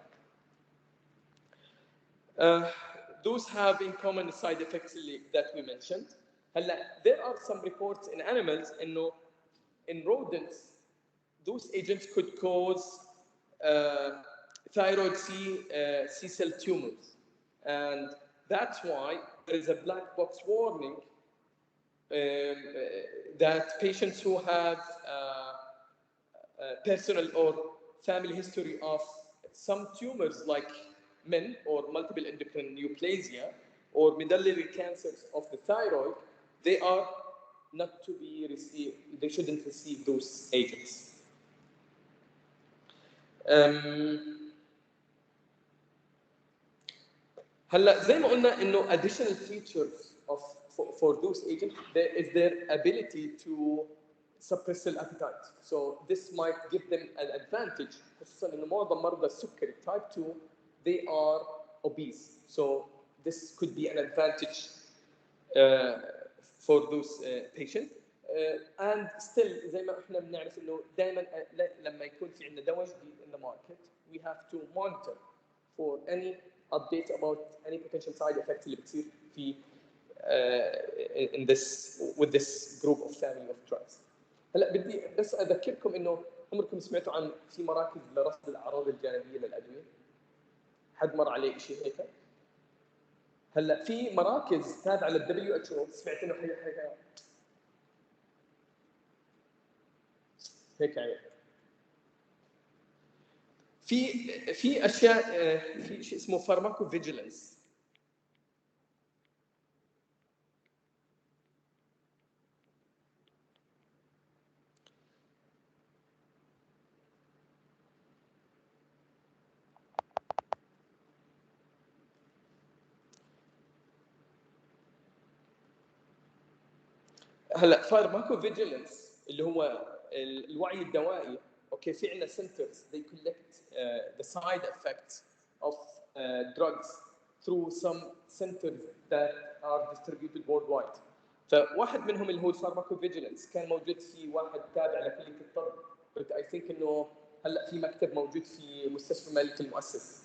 S1: Those have in common side effects that we mentioned. There are some reports in animals إنه in rodents those agents could cause thyroid C cell tumors, and that's why there is a black box warning that patients who have personal or family history of some tumors like men or multiple endocrine neoplasia or medullary cancers of the thyroid, they are not to be received, they shouldn't receive those agents. هلا زي ما قلنا انه additional features of for those agents there is their ability to suppress the appetite. So this might give them an advantage, خصوصا انه معظم مرضى السكري type 2 they are obese. So this could be an advantage for those patients. And still زي ما احنا بنعرف انه دائما لما يكون في عندنا دواء جديد in the market we have to monitor for any updates about any potential side effects اللي بتصير في in this with this group of family of drugs. هلا بدي بس اذكركم انه عمركم سمعتوا عن في مراكز لرصد الاعراض الجانبيه للادويه؟ حد مر عليه شيء هيك؟ هلا في مراكز تابعه للدبليو اتش او، سمعت انه هيك يعني في اشياء في شيء اسمه فارماكو فيجيلانس. هلا فارماكو فيجيلانس اللي هو الوعي الدوائي. اوكي في عندنا centers they collect the side effects of drugs through some centers that are distributed worldwide. فواحد منهم اللي هو الفارماكو فيجيلانس كان موجود في واحد تابع لكليه الطب، قلت اي ثينك انه هلا في مكتب موجود في مستشفى ملك المؤسس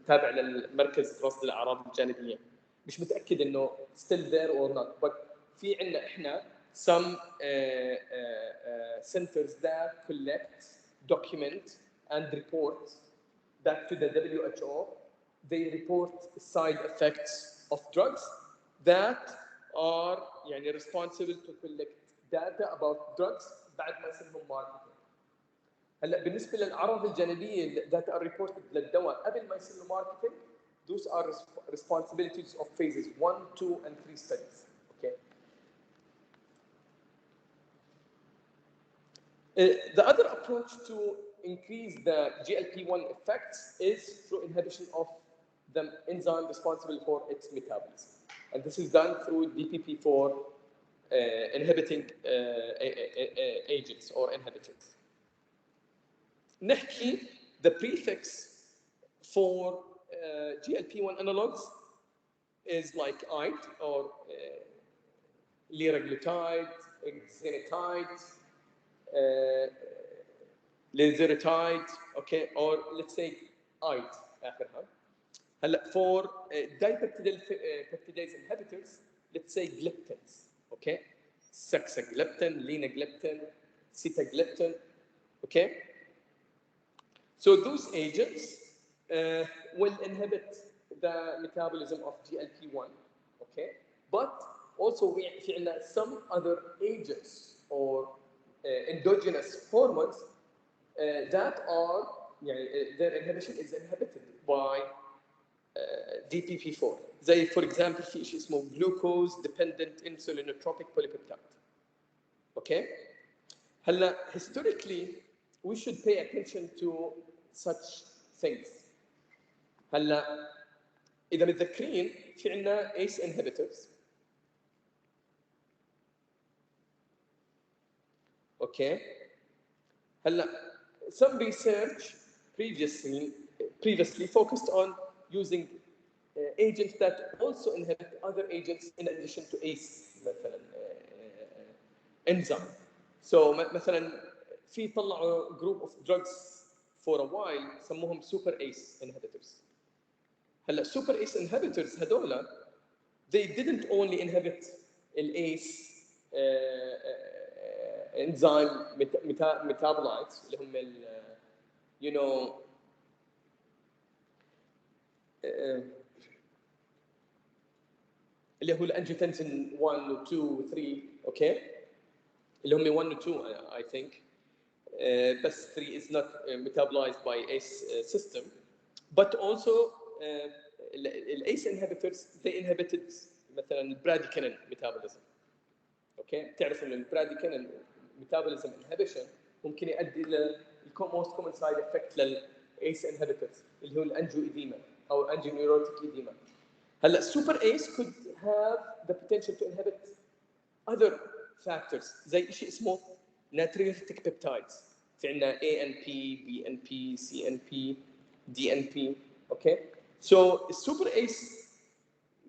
S1: تابع للمركز رصد الاعراض الجانبيه. مش متاكد انه still there or not, but في عندنا احنا some centers that collect, document, and report back to the WHO. They report side effects of drugs that are يعني responsible to collect data about drugs بعد ما يصير لهم marketing. هلا بالنسبه للاعراض الجانبيه that are reported للدواء قبل ما يصير له marketing, those are responsibilities of phases 1, 2, and 3 studies. Okay. The other approach to increase the GLP-1 effects is through inhibition of the enzyme responsible for its metabolism. And this is done through DPP-4 inhibiting agents or inhibitors. نحكي the prefix for GLP-1 analogs is like ide or liraglutide, exenatide, lizarotide, okay, or let's say ide آخرها. هلا for dipeptidase inhibitors, let's say gliptins, okay, saxagliptin, linagliptin, sitagliptin, okay. So those agents will inhibit the metabolism of GLP-1, okay, but also we have some other agents or endogenous hormones that are their inhibition is inhibited by DPP-4. زي for example في شيء اسمه glucose dependent insulinotropic polypeptide. Okay. هلا historically we should pay attention to such things. هلا إذا متذكرين في عندنا ACE inhibitors. Okay. هلا some research previously focused on using agents that also inhibit other agents in addition to ACE مثلا enzyme. So مثلا في طلعوا group of drugs for a while سموهم super ACE inhibitors. هلا super ACE inhibitors هذولا they didn't only inhibit الACE enzyme metabolites اللي هم you know اللي هو الانجيوتنسين 1 و 2 و 3 اوكي اللي هم 1 و 2 I think bus 3 is not metabolized by ACE system, but also الACE inhibitors they inhibited مثلا البراديكينين metabolism. اوكي تعرف ان البراديكينين metabolism inhibition ممكن يؤدي الى most common side effect للACE inhibitors اللي هو الانجيو edema او angioneurotic edema. هلا super ACE could have the potential to inhibit other factors زي شيء اسمه natriuretic peptides. في عندنا ANP, BNP, CNP, DNP. Okay, so super ACE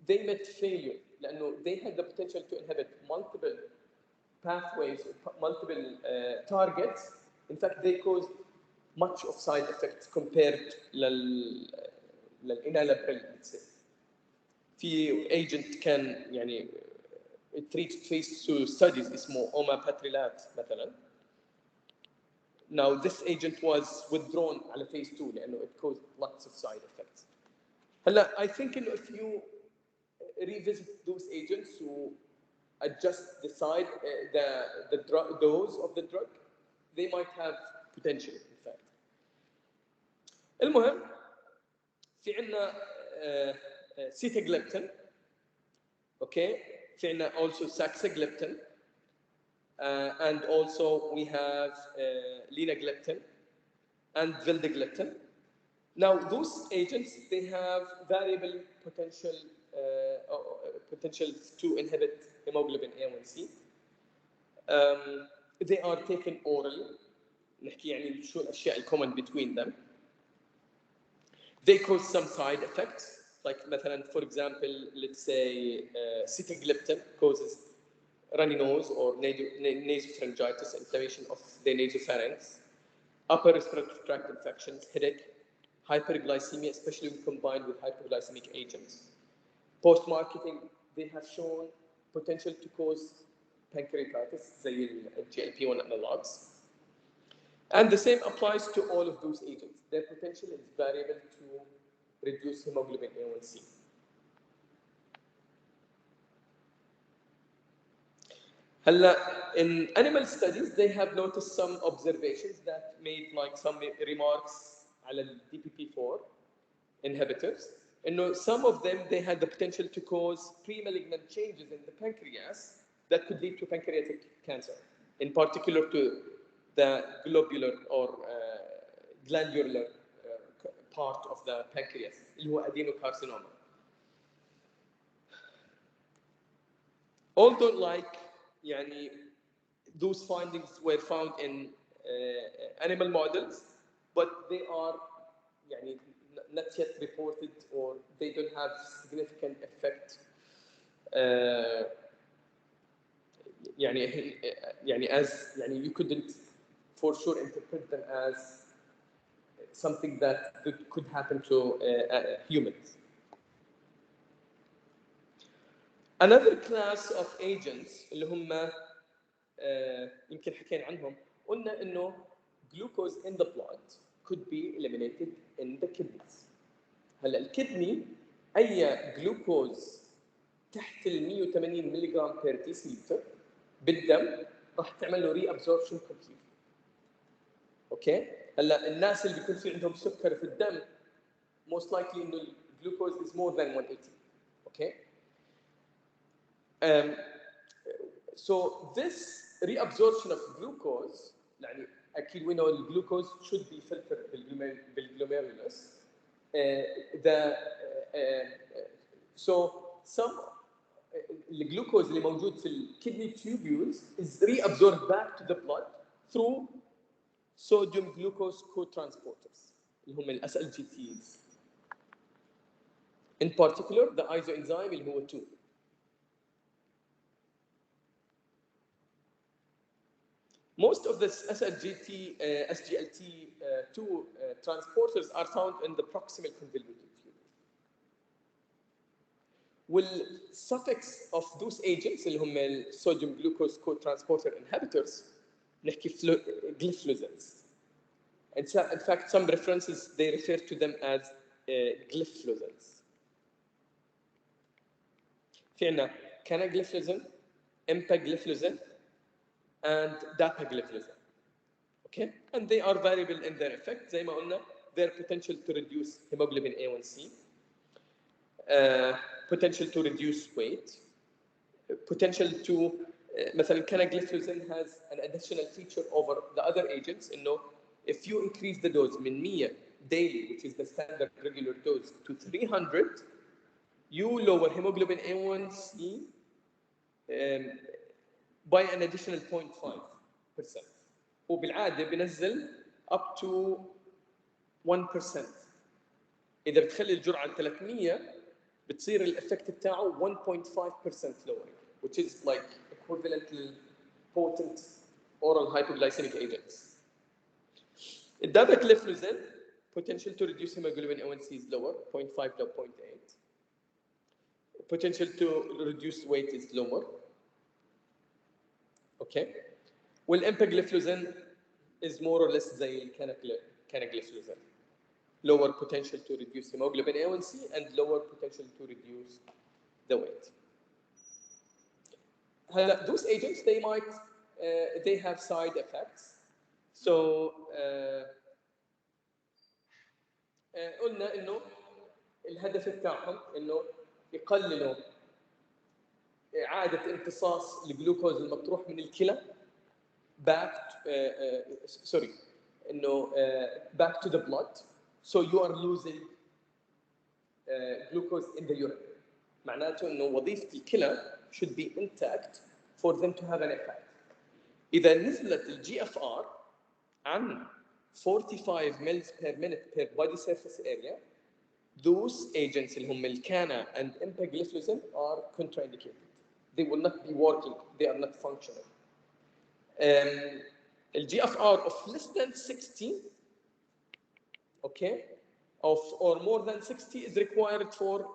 S1: they met failure لانه they had the potential to inhibit multiple pathways, multiple targets. In fact, they caused much of side effects compared للانالابريل. let's say. في agent كان يعني it reached phase 2 studies اسمه omapatrilat مثلا. Now this agent was withdrawn على phase 2 لانه it caused lots of side effects. هلا I think if you revisit those agents to adjust the side the dose of the drug, they might have potential in fact. المهم في عندنا sitagliptin. Okay, في عندنا also saxagliptin. And also we have linagliptin and vildagliptin. Now those agents they have variable potentials to inhibit hemoglobin A1C. They are taken orally. نحكي يعني شو الأشياء common between them. They cause some side effects, like مثلا for example, let's say sitagliptin causes runny nose or nasopharyngitis, inflammation of the nasopharynx, upper respiratory tract infections, headache, hyperglycemia, especially when combined with hypoglycemic agents. Post-marketing, they have shown potential to cause pancreatitis, زي GLP-1 analogs. And the same applies to all of those agents. Their potential is variable to reduce hemoglobin A1C. In animal studies, they have noticed some observations that made like some remarks على DPP4 inhibitors. Some of them, they had the potential to cause pre-malignant changes in the pancreas that could lead to pancreatic cancer, in particular to the globular or glandular part of the pancreas, اللي هو adenocarcinoma. Although like يعني those findings were found in animal models, but they are يعني not yet reported or they don't have significant effect يعني as يعني you couldn't for sure interpret them as something that could happen to humans. Another class of agents اللي هم يمكن حكينا عنهم قلنا انه glucose in the blood could be eliminated in the kidneys. هلا الكدني اي جلوكوز تحت ال 180 ملغ بير ديسيلتر بالدم راح تعمل له ري ابزوربشن كومبليت. اوكي هلا الناس اللي بيكون في عندهم سكر في الدم most likely انه الجلوكوز is more than 180. اوكي so this reabsorption of glucose يعني اكيد we know the glucose should be filtered بالglomerulus. So some الجلوكوز اللي موجود في الكدني tubules is reabsorbed back to the blood through sodium glucose co-transporters اللي هم ال SGLTs. In particular the isoenzyme اللي هو 2. Most of the SGLT2 transporters are found in the proximal convoluted tubule. والsuffix of those agents اللي هم ال sodium glucose co-transporter inhibitors نحكي glyphosins. In fact, some references they refer to them as glyphosins. في عندنا canagliflozin, empagliflozin, and dapagliflozin. Okay, and they are variable in their effect. زي ما قلنا their potential to reduce hemoglobin A1C, potential to reduce weight, potential to مثلا canagliflozin has an additional feature over the other agents انه if you increase the dose من 100 daily, which is the standard regular dose, to 300, you lower hemoglobin A1C by an additional 0.5%. وبالعاده بنزل up to 1%. اذا بتخلي الجرعه 300 بتصير الافكت بتاعه 1.5% lowering, which is like equivalent to potent oral hypoglycemic agents. Dapagliflozin potential to reduce hemoglobin A1C is lower, 0.5 to 0.8. Potential to reduce weight is lower. Okay. Well, empagliflozin is more or less زي canagliflozin. Lower potential to reduce hemoglobin A1C and lower potential to reduce the weight. Those agents, they have side effects. So قلنا انه الهدف بتاعهم انه يقللوا اعاده امتصاص الجلوكوز المطروح من الكلى back back to the blood, so you are losing glucose in the urine. معناته انه وظيفه الكلى should be intact for them to have an effect. اذا نزلت الجي اف ار عن 45 mL per minute per body surface area, those agents اللي هم الكانا and empagliflozin are contraindicated. They will not be working. They are not functional. The GFR of less than 60, okay, or more than 60 is required for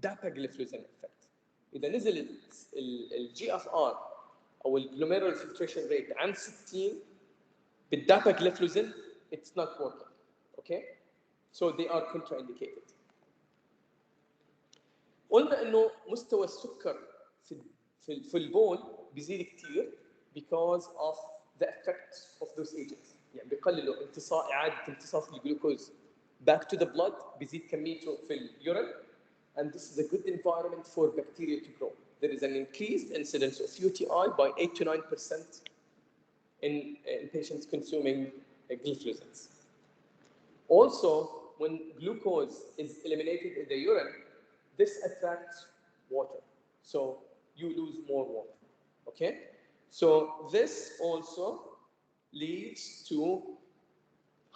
S1: dapagliflozin effect. إذا نزل ال GFR أو ال glomerular filtration rate عن 60 بالdapagliflozin, it's not working, okay? So they are contraindicated. قلنا إنه مستوى السكر في البول بيزيد كتير because of the effects of those agents. يعني بيقللوا إعادة امتصاص الجلوكوز back to the blood, بيزيد كميته في اليورين, and this is a good environment for bacteria to grow. There is an increased incidence of UTI by 8 to 9% in patients consuming gliflozins. Also, when glucose is eliminated in the urine, this attracts water, so you lose more water, okay? So this also leads to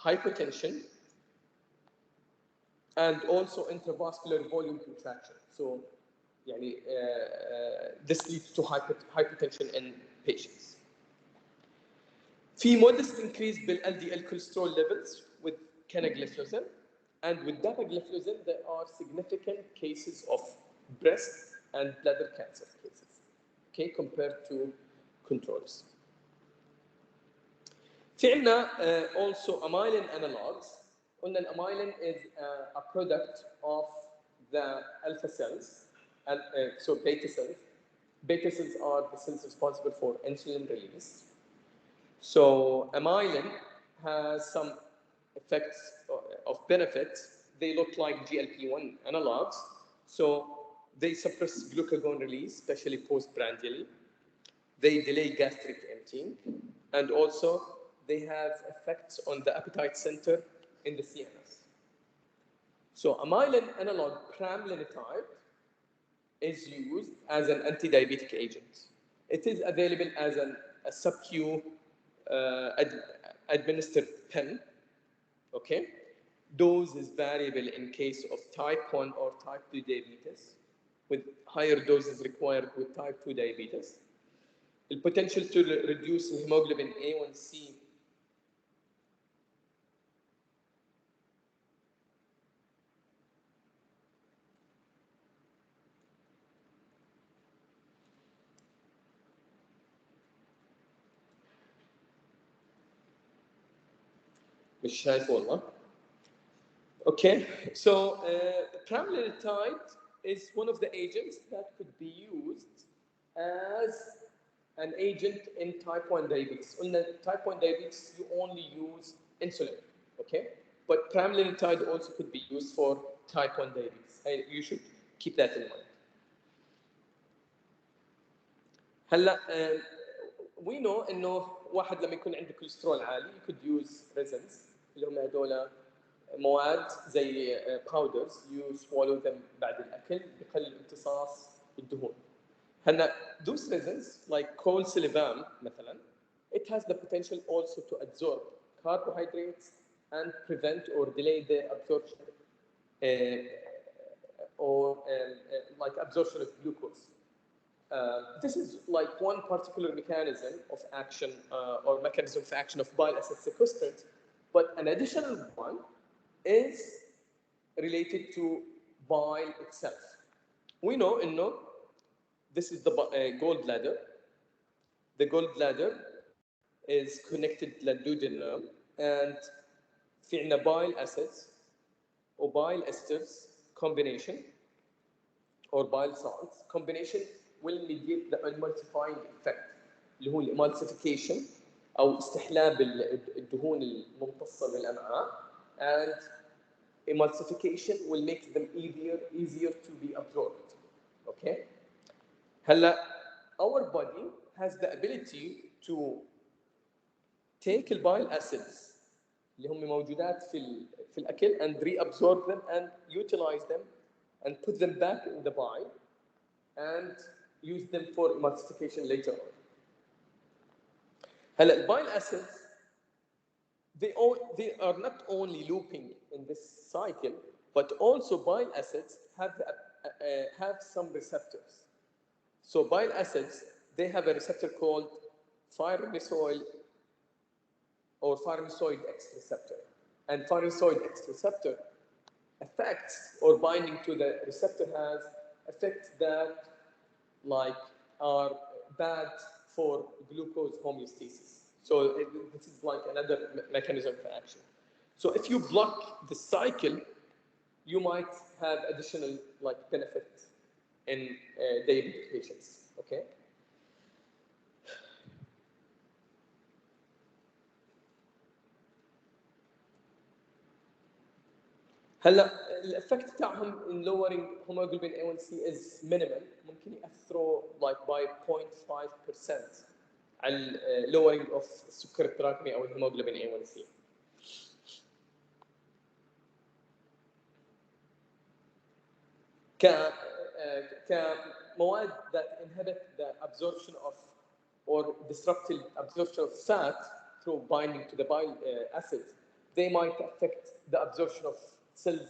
S1: hypertension and also intravascular volume contraction. So this leads to hypertension in patients. في modest increase بالLDL cholesterol levels with canagliflozin, and with dapagliflozin there are significant cases of breast and bladder cancer cases, okay, compared to controls. في عندنا also amylin analogs. قلنا الامylin is a product of the alpha cells and so beta cells. Beta cells are the cells responsible for insulin release. So amylin has some effects of benefits. They look like GLP-1 analogs. So they suppress glucagon release, especially postprandially. They delay gastric emptying, and also they have effects on the appetite center in the CNS. So amylin analog pramlintide is used as an anti-diabetic agent. It is available as a sub-Q administered pen, okay? Dose is variable in case of type 1 or type 2 diabetes, with higher doses required with type 2 diabetes. The potential to reduce hemoglobin A1C مش شايف والله. Okay, so pramlintide is one of the agents that could be used as an agent in type 1 diabetes. قلنا type 1 diabetes you only use insulin, okay? But pramlintide also could be used for type 1 diabetes. You should keep that in mind. هلا we know انه واحد لما يكون عنده كوليسترول عالي you could use resins اللي هم هذول مواد زي powders you swallow them بعد الاكل بقلل امتصاص الدهون. هلا those resins like colsilivam مثلا it has the potential also to absorb carbohydrates and prevent or delay their absorption like absorption of glucose. This is like one particular mechanism of action or mechanism of action of bile acid sequestrant, but an additional one is related to bile itself. We know this is the gallbladder. The gallbladder is connected للduodenum and في عندنا bile acids or bile esters combination or bile salts combination will mediate the emulsifying effect اللي هو emulsification أو استحلاب الدهون الممتصة بالأمعاء and emulsification will make them easier to be absorbed. Okay? هلا our body has the ability to take the bile acids اللي هم موجودات في الأكل and reabsorb them and utilize them and put them back in the bile and use them for emulsification later on. هلا bile acids they are not only looping in this cycle but also bile acids have some receptors. So bile acids they have a receptor called pharmacoid or pharmacoid X receptor, and pharmacoid X receptor effects or binding to the receptor has effects that like are bad for glucose homeostasis. So this is like another mechanism of action. So if you block the cycle, you might have additional like benefits in diabetic patients. Okay. هلا الافكت تاعهم in lowering hemoglobin A1C is minimal ممكن ياثروا like by 0.5% على lowering of السكر التراكمي او الهيموجلوبين A1C. كمواد that inhibit the absorption of or disrupt the absorption of fat through binding to the bile acids, they might affect the absorption of cells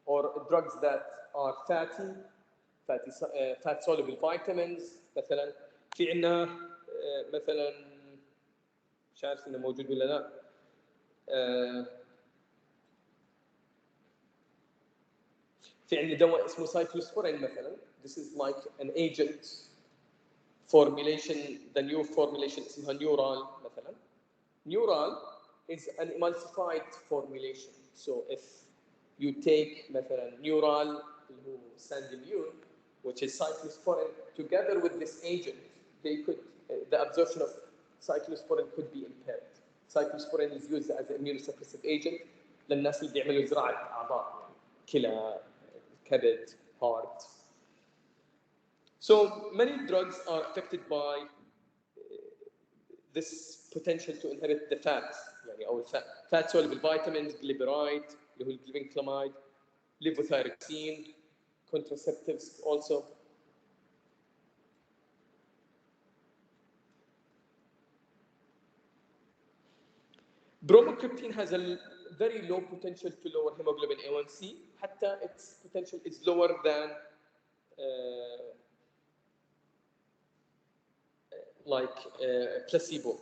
S1: or drugs that are fat soluble vitamins. مثلا في عندنا مثلا مش عارف انه موجود ولا لا في عندنا دواء اسمه cyclosporin مثلا. This is like an agent formulation, the new formulation اسمها neural مثلا. Neural is an emulsified formulation. So if you take مثلا neural اللي هو sandimune which is cyclosporin together with this agent, they could the absorption of cyclosporin could be impaired. Cyclosporin is used as an immunosuppressive agent للناس اللي بيعملوا زراعة أعضاء يعني كلى كبد heart. So many drugs are affected by this potential to inhibit the fats يعني أو fat soluble vitamins, glyburide اللي هو الجليبينكلاميد, levothyroxine, contraceptives also. Bromocriptine has a very low potential to lower hemoglobin A1C. حتى its potential is lower than placebo.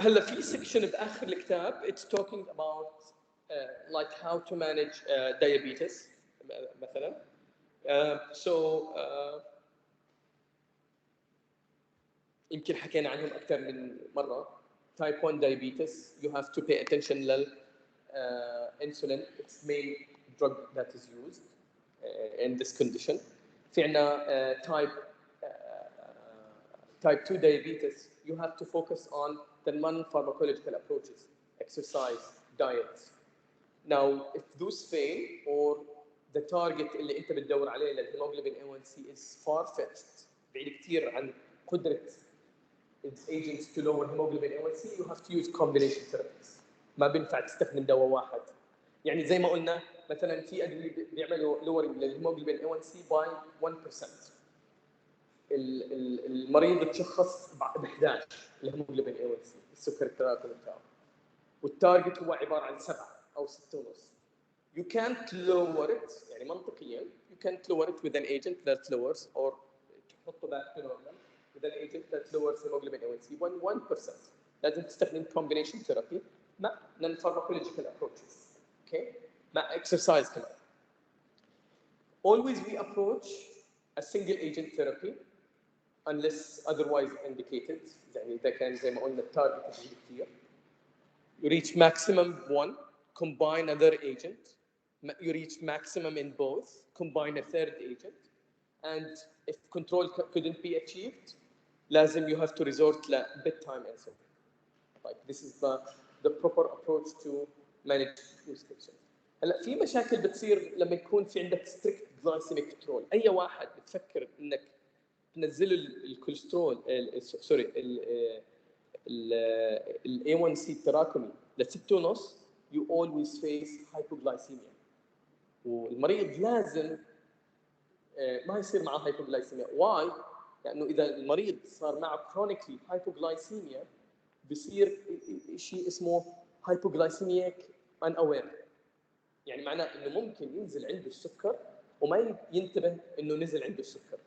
S1: هلا في section بآخر الكتاب it's talking about like how to manage diabetes مثلا. يمكن حكينا عنهم أكثر من مرة. Type 1 diabetes, you have to pay attention لل insulin. It's main drug that is used in this condition. في عندنا type 2 diabetes. You have to focus on the non-pharmacological approaches, exercise, diet. Now, if those fail or the target اللي انت بتدور عليه للهيموجلوبين A1C is far-fetched, بعيد كثير عن قدرة agents to lower hemoglobin A1C, you have to use combination therapies. ما بينفع تستخدم دواء واحد. يعني زي ما قلنا مثلا في ادويه بيعملوا lowering للهيموجلوبين A1C by 1%. المريض تشخص ب 11 الهيموجلوبين A1C السكر التراكمي بتاعه. والتارجت هو عباره عن 7 او 6.5. You can't lower it يعني منطقيا you can't lower it with an agent that lowers or تحطه back to normal with an agent that lowers hemoglobin A1C by 1%. لازم تستخدم combination therapy مع non-pharmacological approaches. Okay? مع exercise كمان. Always we approach a single agent therapy unless otherwise indicated. يعني إذا كان زي ما قلنا التارجت كثير. You reach maximum one, combine another agent. You reach maximum in both, combine a third agent. And if control couldn't be achieved, لازم you have to resort to bedtime insulin. Like this is the proper approach to manage these patients. هلا في مشاكل بتصير لما يكون في عندك strict glycemic control. أي واحد بتفكر إنك تنزل الكوليسترول سوري ال A1C التراكمي ل 6.5 you always face hypoglycemia. والمريض لازم ما يصير معه hypoglycemia. Why؟ لأنه إذا المريض صار معه chronically hypoglycemia بصير شيء اسمه hypoglycemic unaware. يعني معناه إنه ممكن ينزل عنده السكر وما ينتبه إنه نزل عنده السكر.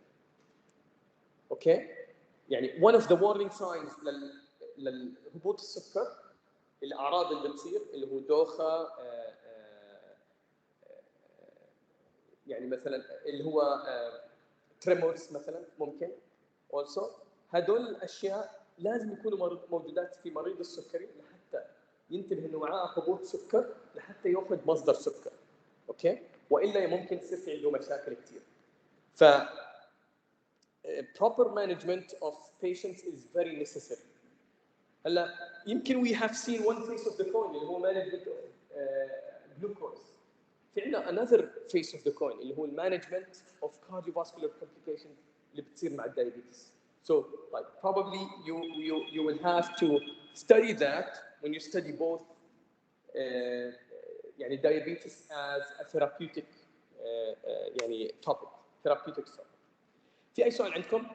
S1: أوكي؟ يعني one of the warning signs للهبوط السكر الأعراض اللي بتصير اللي هو دوخة يعني مثلا اللي هو tremors مثلا ممكن also هدول الأشياء لازم يكونوا موجودات في مريض السكري لحتى ينتبه إنه معاه هبوط سكر لحتى يأخذ مصدر سكر. أوكي؟ وإلا ممكن تصير في عنده مشاكل كثير. ف proper management of patients is very necessary. هلا يمكن we have seen one face of the coin اللي هو management of glucose. في عندنا another face of the coin اللي هو management of cardiovascular complications اللي بتصير مع الدايابيتس. So like probably you will have to study that when you study both يعني diabetes as a therapeutic يعني topic therapeutic topic. في أي سؤال عندكم؟